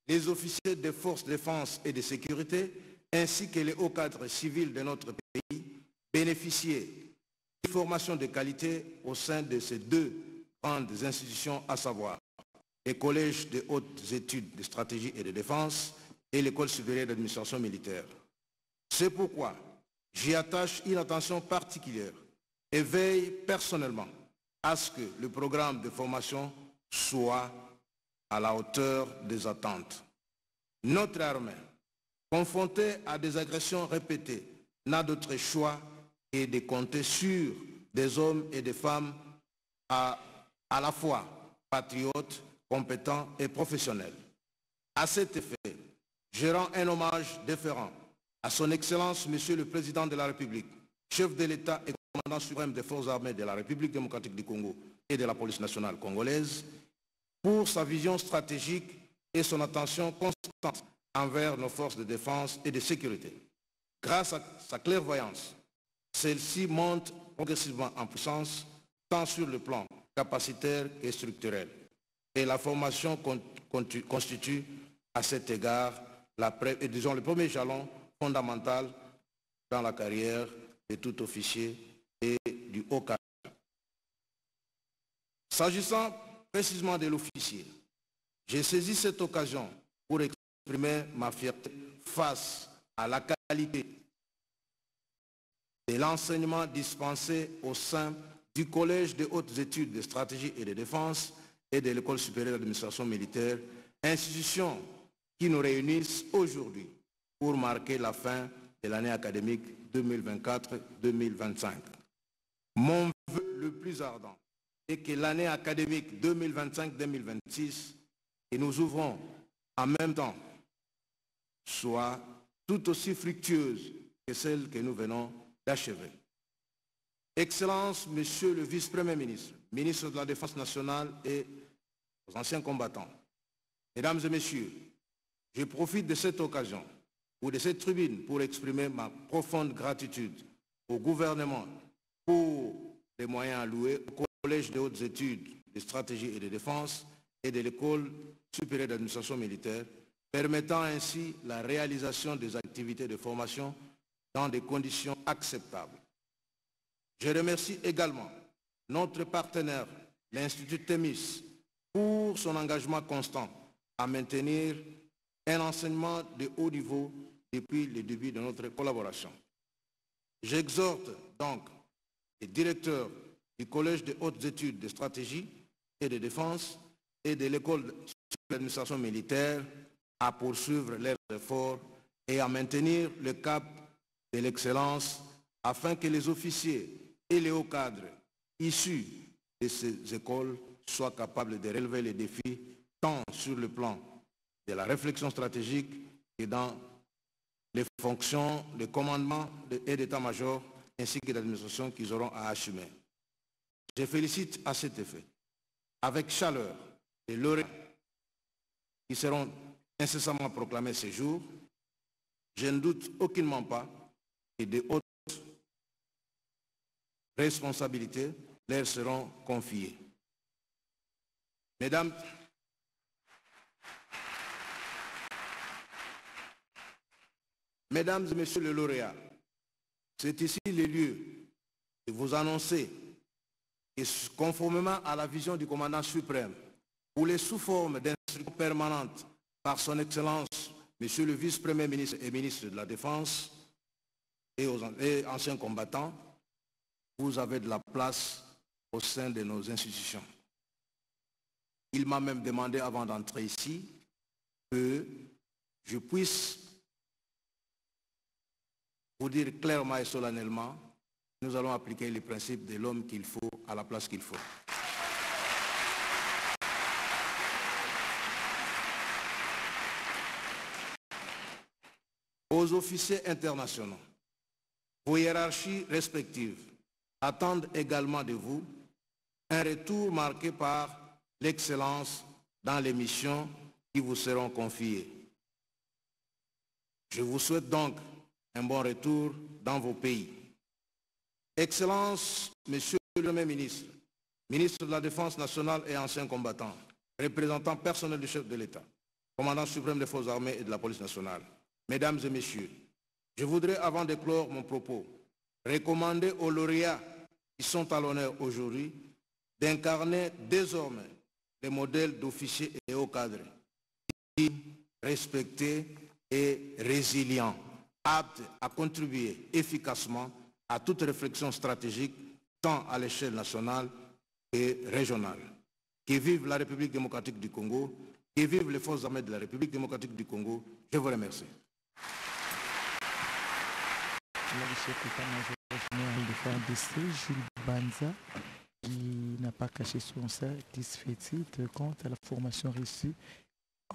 les officiers des forces de défense et de sécurité ainsi que les hauts cadres civils de notre pays bénéficier d'une formation de qualité au sein de ces deux grandes institutions, à savoir les collèges de hautes études de stratégie et de défense et l'école supérieure d'administration militaire. C'est pourquoi j'y attache une attention particulière et veille personnellement à ce que le programme de formation soit à la hauteur des attentes. Notre armée, confrontée à des agressions répétées, n'a d'autre choix que de compter sur des hommes et des femmes à la fois patriotes, compétents et professionnels. À cet effet, je rends un hommage déférent à son Excellence, Monsieur le Président de la République, chef de l'État et commandant suprême des forces armées de la République démocratique du Congo et de la police nationale congolaise, pour sa vision stratégique et son attention constante envers nos forces de défense et de sécurité. Grâce à sa clairvoyance, celle-ci monte progressivement en puissance, tant sur le plan capacitaire que structurel. Et la formation constitue à cet égard le premier jalon fondamental dans la carrière de tout officier et du haut cadre. S'agissant précisément de l'officier, j'ai saisi cette occasion pour exprimer ma fierté face à la qualité de l'enseignement dispensé au sein du Collège des hautes études de stratégie et de défense et de l'École supérieure d'administration militaire, institutions qui nous réunissent aujourd'hui pour marquer la fin de l'année académique 2024-2025. Mon vœu le plus ardent est que l'année académique 2025-2026, que nous ouvrons en même temps, soit tout aussi fructueuse que celle que nous venons d'achever. Excellence, Monsieur le Vice-Premier ministre, ministre de la Défense nationale et aux anciens combattants, Mesdames et Messieurs, je profite de cette occasion ou de cette tribune pour exprimer ma profonde gratitude au gouvernement pour les moyens alloués au
Collège de hautes études de stratégie et de défense et de l'École supérieure d'administration militaire, permettant ainsi la réalisation des activités de formation dans des conditions acceptables. Je remercie également notre partenaire, l'Institut Thémis, pour son engagement constant à maintenir un enseignement de haut niveau depuis le début de notre collaboration. J'exhorte donc les directeurs du Collège de hautes études de stratégie et de défense et de l'École d'administration militaire à poursuivre leurs efforts et à maintenir le cap de l'excellence afin que les officiers et les hauts cadres issus de ces écoles soient capables de relever les défis tant sur le plan de la réflexion stratégique que dans les fonctions de commandement et d'état-major ainsi que d'administration qu'ils auront à assumer. Je félicite à cet effet, avec chaleur, les lauréats qui seront incessamment proclamés ces jours. Je ne doute aucunement pas que de hautes responsabilités leur seront confiées. Mesdames et Messieurs les lauréats, c'est ici le lieu de vous annoncer que, conformément à la vision du commandant suprême, pour les sous-formes d'instruction permanente par son Excellence, Monsieur le Vice-Premier ministre et ministre de la Défense et anciens combattants, vous avez de la place au sein de nos institutions. Il m'a même demandé avant d'entrer ici que je puisse vous dire clairement et solennellement, nous allons appliquer les principes de l'homme qu'il faut à la place qu'il faut. Aux officiers internationaux, vos hiérarchies respectives attendent également de vous un retour marqué par l'excellence dans les missions qui vous seront confiées. Je vous souhaite donc un bon retour dans vos pays. Excellence, Monsieur le Premier ministre, ministre de la Défense nationale et ancien combattant, représentant personnel du chef de l'État, commandant suprême des forces armées et de la police nationale, Mesdames et Messieurs, je voudrais, avant de clore mon propos, recommander aux lauréats qui sont à l'honneur aujourd'hui d'incarner désormais les modèles d'officiers et hauts cadres, respectés et résilients, aptes à contribuer efficacement à toute réflexion stratégique, tant à l'échelle nationale que régionale. Que vive la République démocratique du Congo, que vivent les forces armées de la République démocratique du Congo. Je vous remercie.
Le chef d'état-major général de FARDC, Jules Banza, qui n'a pas caché son satisfait quant à la formation reçue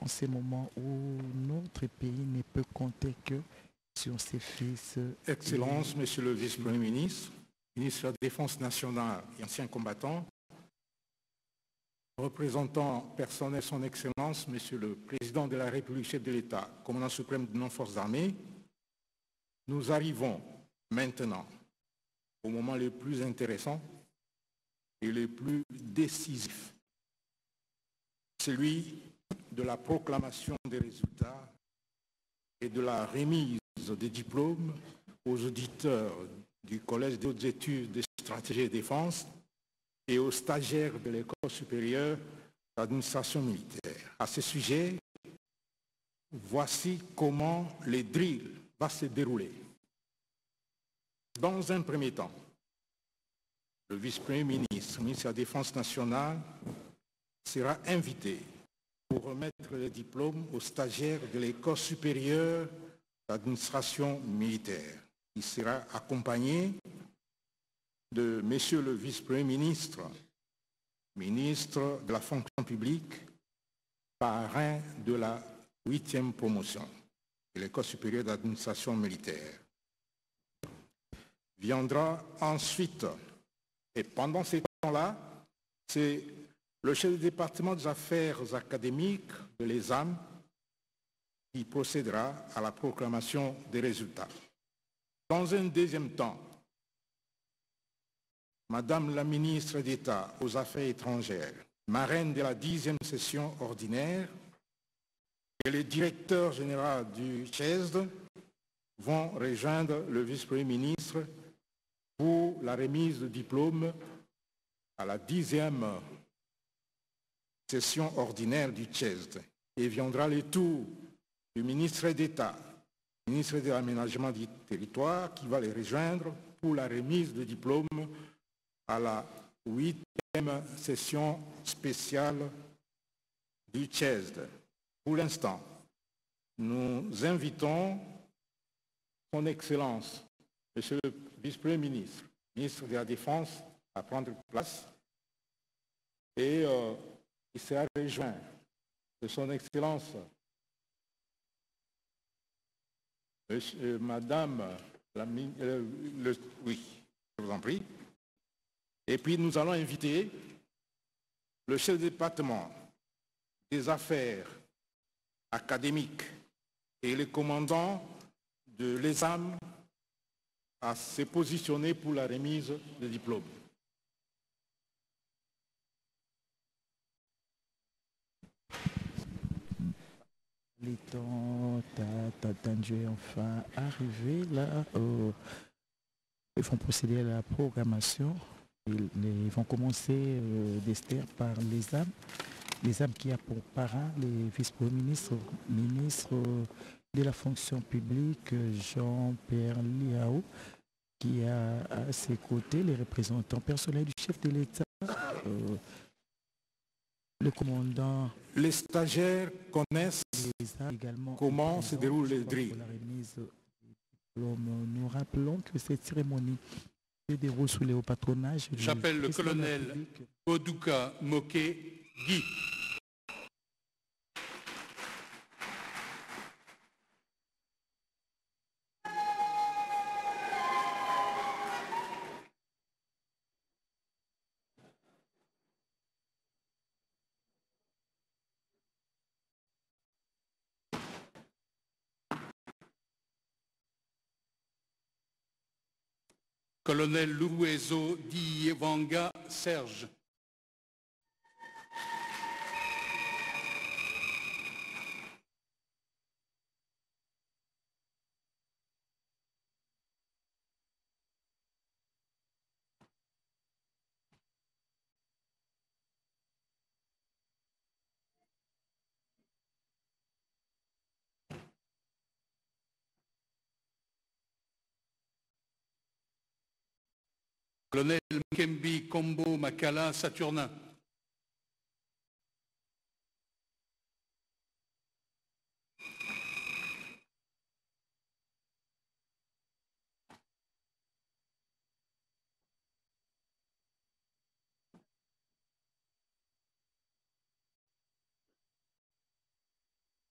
en ces moments où notre pays ne peut compter que sur ses fils.
Excellence, Monsieur le Vice-Premier ministre, ministre de la Défense nationale et ancien combattant, représentant personnel son Excellence, Monsieur le Président de la République, chef de l'État, commandant suprême de nos forces armées, nous arrivons maintenant au moment le plus intéressant et le plus décisif, celui de la proclamation des résultats et de la remise des diplômes aux auditeurs du Collège des hautes études de stratégie et de défense et aux stagiaires de l'École supérieure d'administration militaire. À ce sujet, voici comment le drill va se dérouler. Dans un premier temps, le vice-premier ministre, ministre de la Défense nationale, sera invité pour remettre les diplômes aux stagiaires de l'École supérieure d'administration militaire. Il sera accompagné de Monsieur le vice-premier ministre, ministre de la fonction publique, parrain de la 8e promotion de l'École supérieure d'administration militaire. Viendra ensuite, et pendant ces temps-là, c'est le chef du département des affaires académiques de l'ESAM qui procédera à la proclamation des résultats. Dans un deuxième temps, Madame la ministre d'État aux Affaires étrangères, marraine de la 10e session ordinaire, et le directeur général du CHESD vont rejoindre le vice-premier ministre pour la remise de diplôme à la 10e session ordinaire du CHESD. Et viendra le tour du ministre d'État, ministre de l'Aménagement du Territoire, qui va les rejoindre pour la remise de diplôme à la 8e session spéciale du CHESD. Pour l'instant, nous invitons son Excellence, Monsieur le Vice-Premier ministre, ministre de la Défense, à prendre place et il sera rejoint de son Excellence, Madame, oui, je vous en prie. Et puis nous allons inviter le chef de département des affaires académiques et le commandant de l'ESAM à se positionner pour la remise des diplômes.
Les temps attendu enfin arrivé là. Ils vont procéder à la programmation. Ils vont commencer d'Esther par les âmes qui a pour parrain les vice-premiers ministres de la fonction publique Jean-Pierre Liao, qui a à ses côtés les représentants personnels du chef de l'État, le commandant.
Les stagiaires connaissent
également
comment se déroule les drills.
Nous rappelons que cette cérémonie se déroule sous le haut patronage.
J'appelle le colonel Boduka Moké Guy. Colonel Lueso Dievanga Serge. Colonel Mkembi Kombo Makala Saturnin.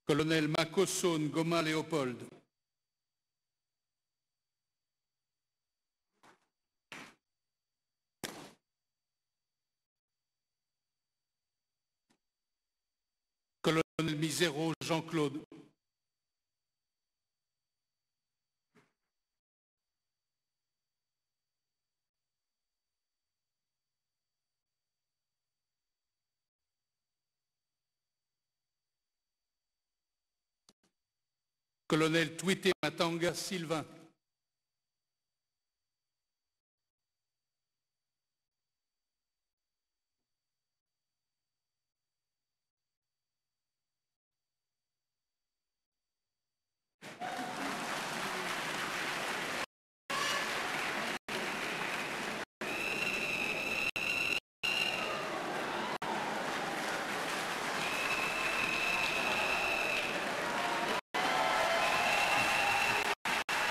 Colonel Makosso Ngoma Léopold. Colonel Misero Jean-Claude. Colonel Twité Matanga Sylvain.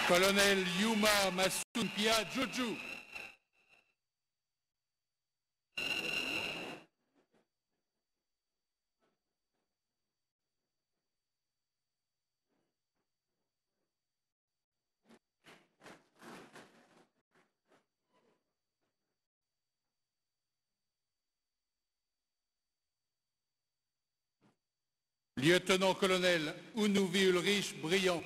Colonel Yuma Masumpia Joju. Lieutenant-colonel Unouvi Ulrich Briand.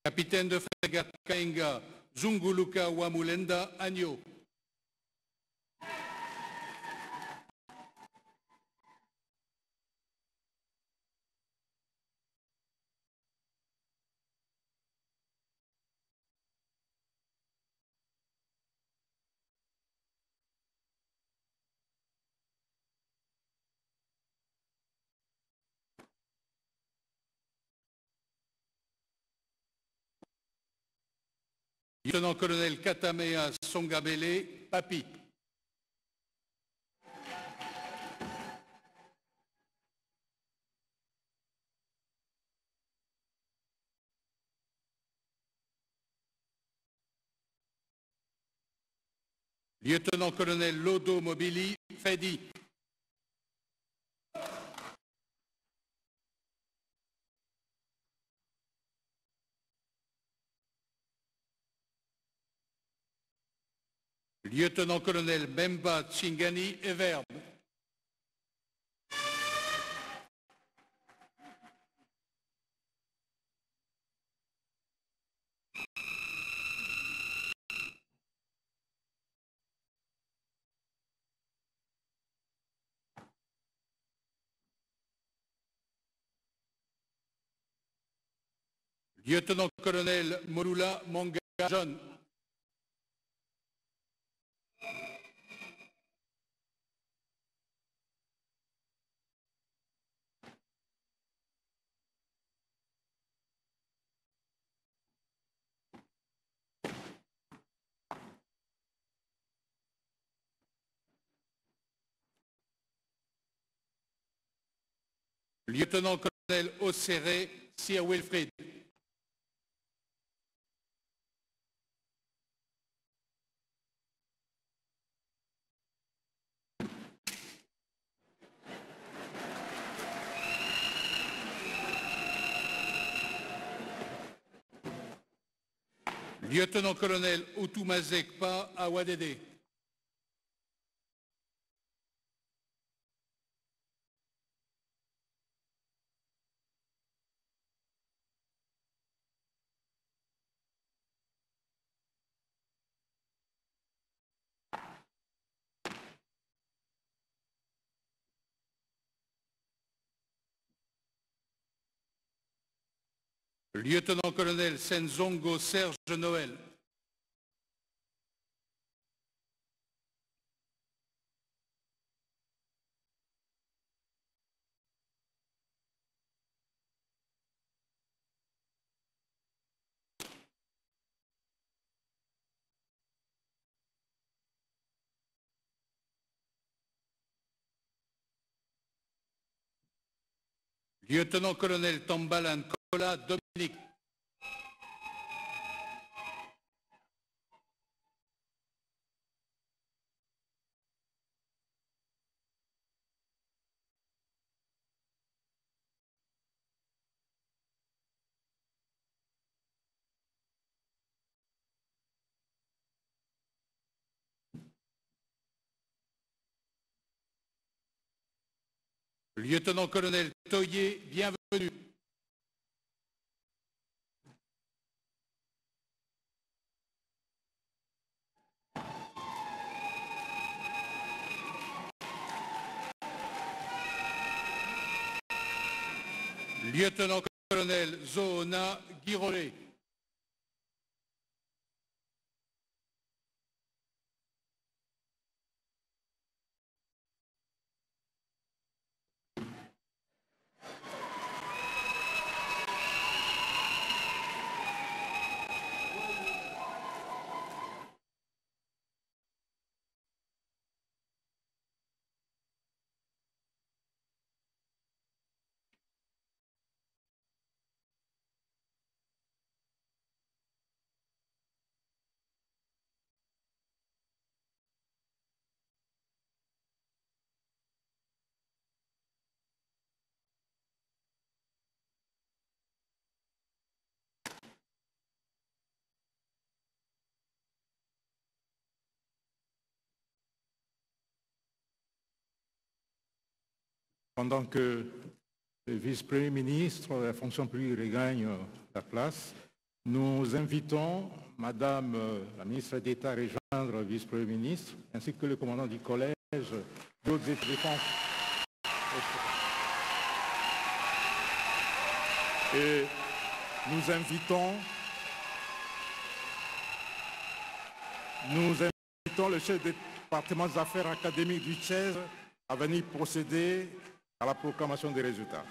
Capitaine de frégate Kainga Zunguluka Wamulenda Agno. Lieutenant-colonel Katamea Songabele Papi. Lieutenant-colonel Lodo Mobili Fedi. Lieutenant-colonel Bemba Chingani Everbe. Lieutenant-colonel Molula Monga John. Lieutenant-colonel Osséré Sir Wilfrid. Lieutenant-colonel Outoumazekpa Awadede. Lieutenant-colonel Senzongo Serge Noël. Lieutenant-colonel Tambalan Kola Dominique. Lieutenant-colonel Toyer, bienvenue. Lieutenant-colonel Zoona Guirolé.
Pendant que le vice-premier ministre, la fonction publique regagne la place, Nous invitons Madame la ministre d'État à rejoindre le vice-premier ministre, ainsi que le commandant du collège de haute défense. Et nous invitons le chef du département des affaires académiques du Tchèque à venir procéder à la proclamation des résultats.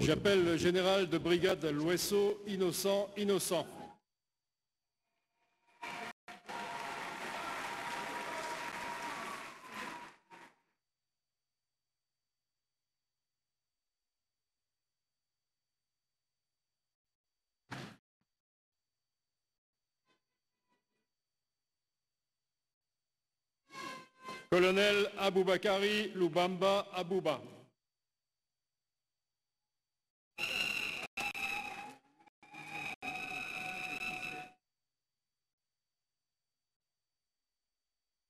J'appelle le général de brigade Lueso Innocent. Colonel Aboubakari Lubamba Abouba.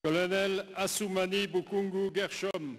Colonel Assoumani Bukungu Gershom.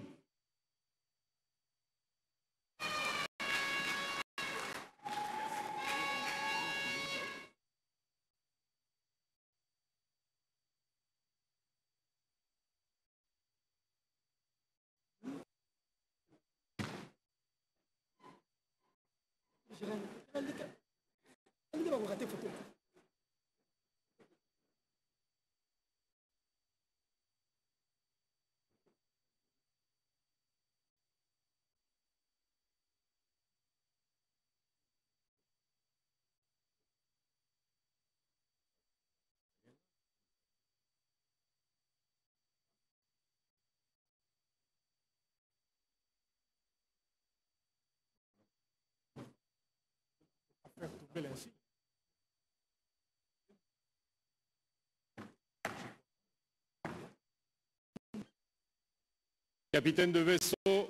Capitaine de vaisseau,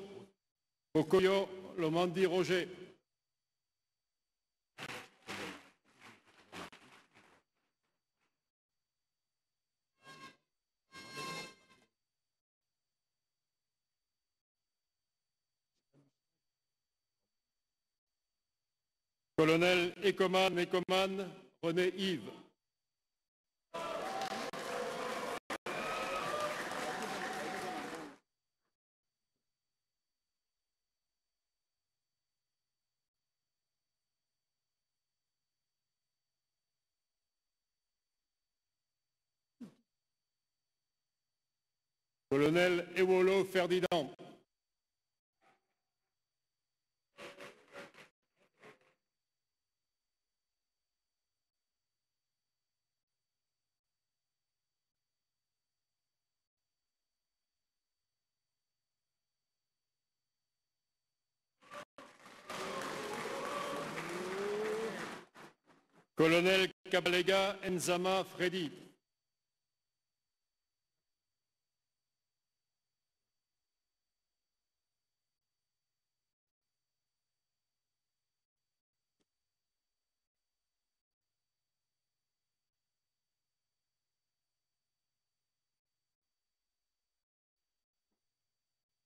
Okoyo Lomandi Roger. Colonel Ekoman René Yves. Colonel Ewolo Ferdinand. Colonel Kabalega Nzama Freddy.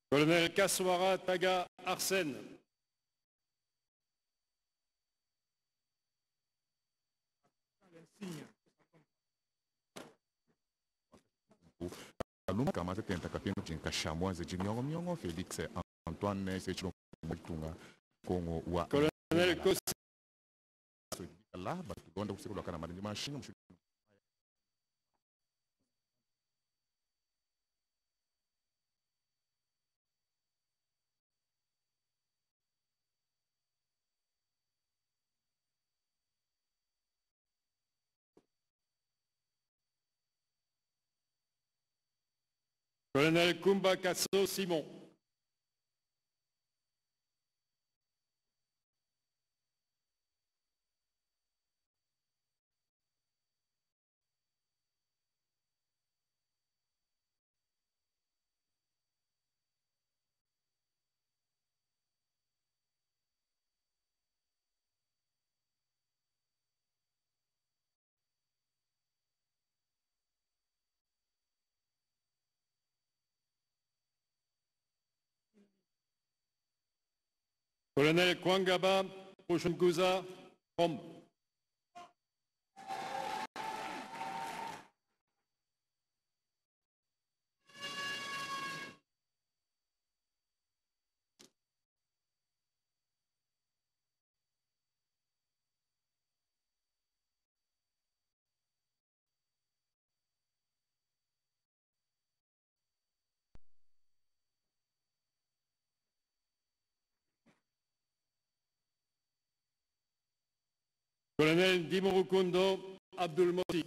Colonel Kaswara Taga Arsène. Colonel Kossi. Colonel Kumba Kasso Simon. Colonel Kwangaba Pushunguza, Rome. Colonel Dimorukundo Abdul Moti.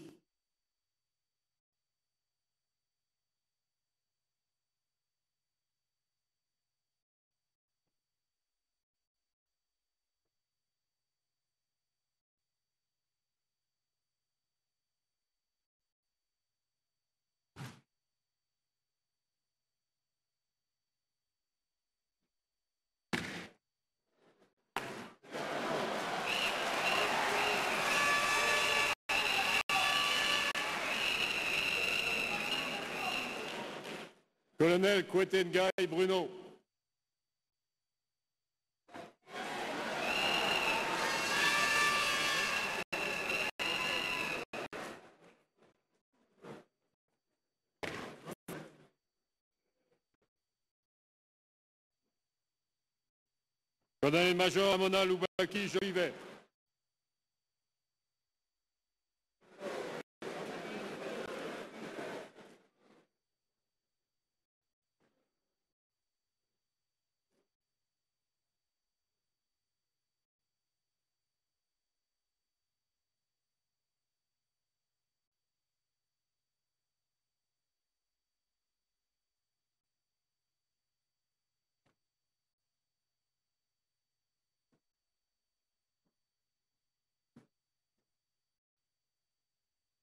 Colonel Kwetengai Bruno. Colonel-major Amona Loubaki Jolivet.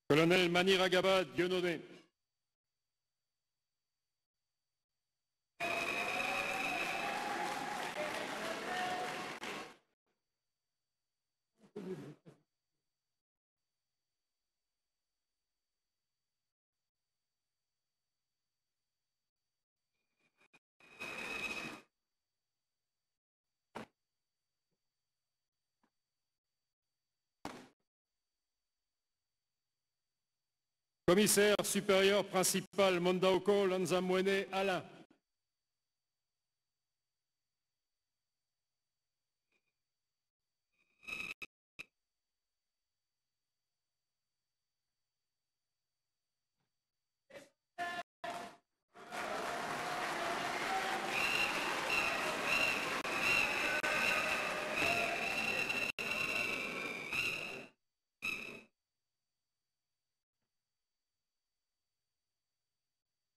Colonel Maniragaba Dionodé. Commissaire supérieur principal Mondaoko Lanzamwene Alain.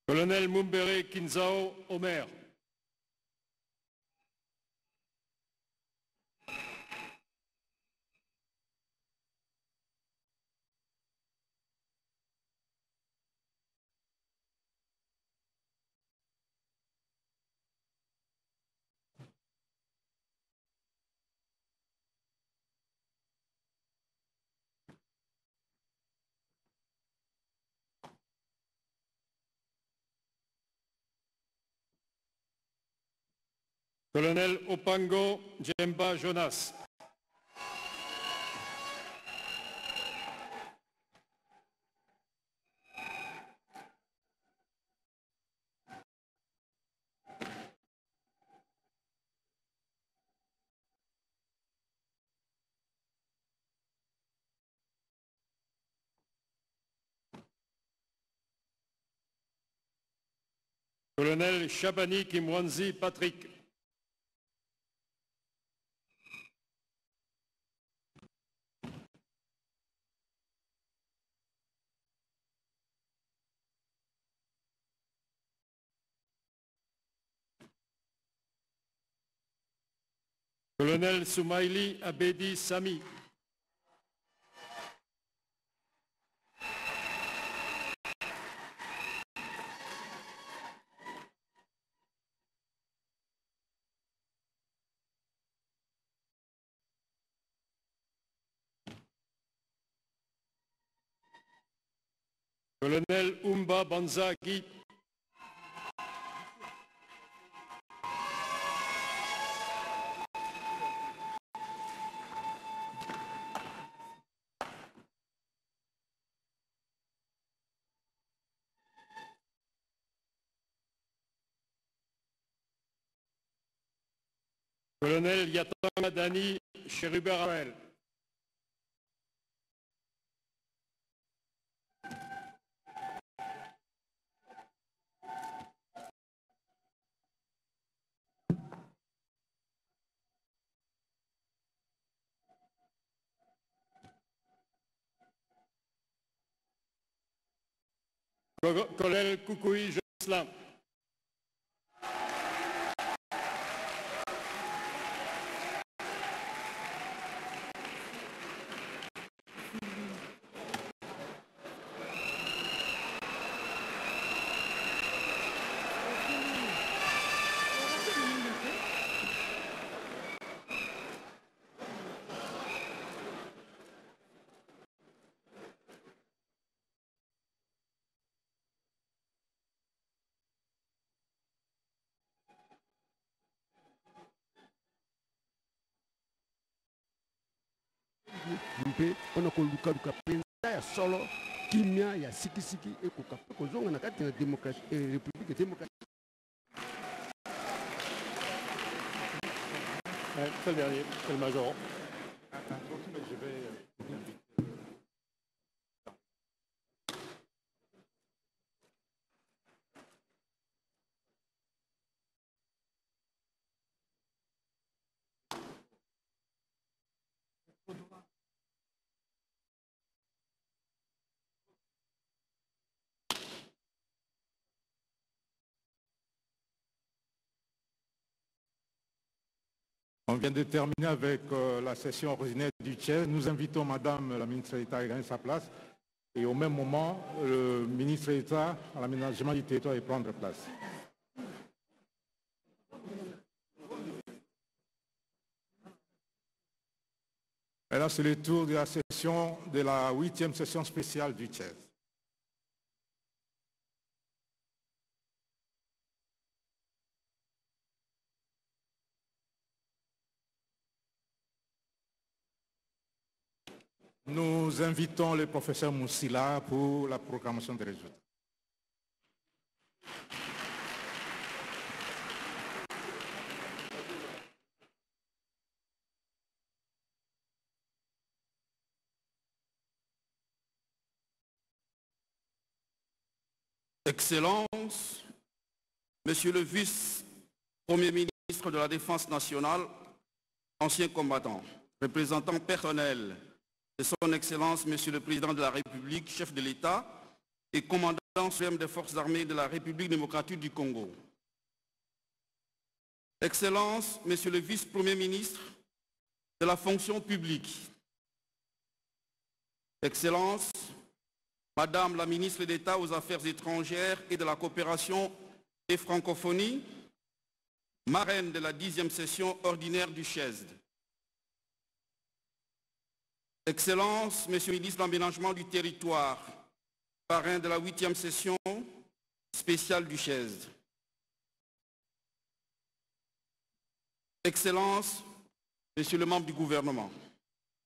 Colonel Mumbere Kinzao Omer. Colonel Opango Djemba Jonas. Colonel Chabani Kimwanzi Patrick. Colonel Soumaili Abedi Sami. Colonel Umba Banzagi. Colonel Yatanga Dani Cherubarael. Colonel Koukoui Joslam.
mpe mpona kolukaluka mpenza ya solo kimia ya sikisiki ekoka mpe kozonga na kati na république démocratique.
C'est le dernier, c'est le major.
On vient de terminer avec la session ordinaire du Tchèque. Nous invitons Madame la ministre d'État à gagner sa place et au même moment, le ministre d'État à l'aménagement du territoire et prendre place. Et là, c'est le tour de la session de la 8e session spéciale du Tchèque. Nous invitons le professeur Moussila pour la proclamation des résultats.
Excellences, Monsieur le vice-premier ministre de la Défense nationale, ancien combattant, représentant personnel de son Excellence, Monsieur le Président de la République, chef de l'État et commandant suprême des forces armées de la République démocratique du Congo. Excellences, Monsieur le vice-premier ministre de la fonction publique. Excellences, Madame la ministre d'État aux Affaires étrangères et de la coopération et francophonie, marraine de la 10e session ordinaire du CHESD. Excellences, Monsieur le ministre de l'Aménagement du territoire, parrain de la 8e session spéciale du CHESD. Excellences, Messieurs les membres du gouvernement,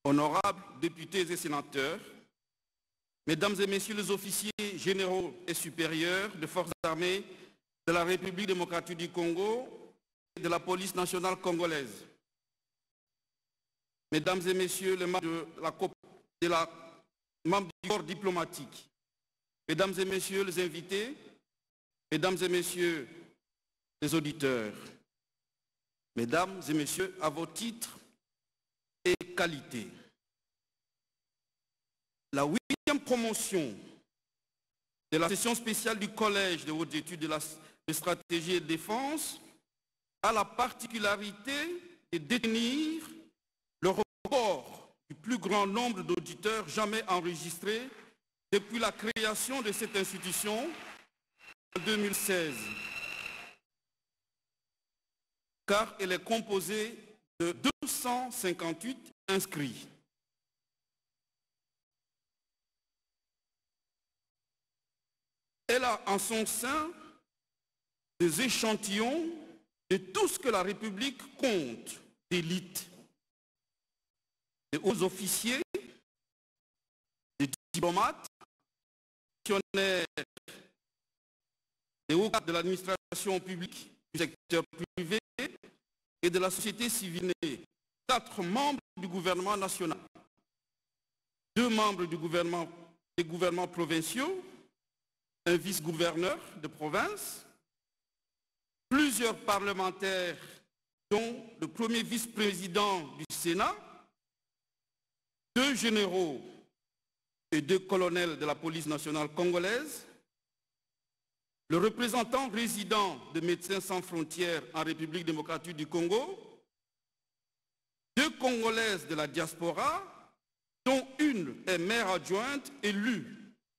honorables députés et sénateurs, Mesdames et Messieurs les officiers généraux et supérieurs des forces armées de la République démocratique du Congo et de la police nationale congolaise, Mesdames et Messieurs les membres membres du corps diplomatique, Mesdames et Messieurs les invités, Mesdames et Messieurs les auditeurs, Mesdames et Messieurs, à vos titres et qualités, la 8e promotion de la session spéciale du Collège de hautes études de stratégie et de défense a la particularité de détenir le record du plus grand nombre d'auditeurs jamais enregistrés depuis la création de cette institution en 2016, car elle est composée de 258 inscrits. Elle a en son sein des échantillons de tout ce que la République compte d'élite, des hauts officiers, des diplomates, des fonctionnaires, des hauts cadres de l'administration publique, du secteur privé, et de la société civile, 4 membres du gouvernement national, 2 membres des gouvernements provinciaux, un vice-gouverneur de province, plusieurs parlementaires, dont le premier vice-président du Sénat, 2 généraux et 2 colonels de la police nationale congolaise, le représentant résident de Médecins sans frontières en République démocratique du Congo, 2 Congolaises de la diaspora, dont une est maire adjointe élue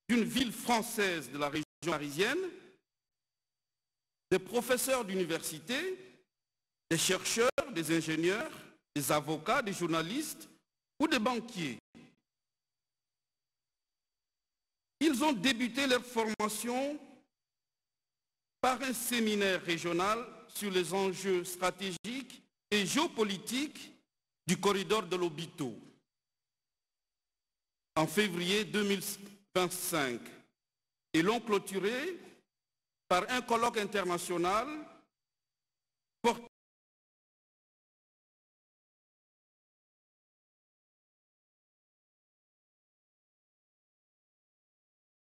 d'une ville française de la région parisienne, des professeurs d'université, des chercheurs, des ingénieurs, des avocats, des journalistes ou des banquiers. Ils ont débuté leur formation par un séminaire régional sur les enjeux stratégiques et géopolitiques du corridor de l'Obito en février 2025 et l'ont clôturé par un colloque international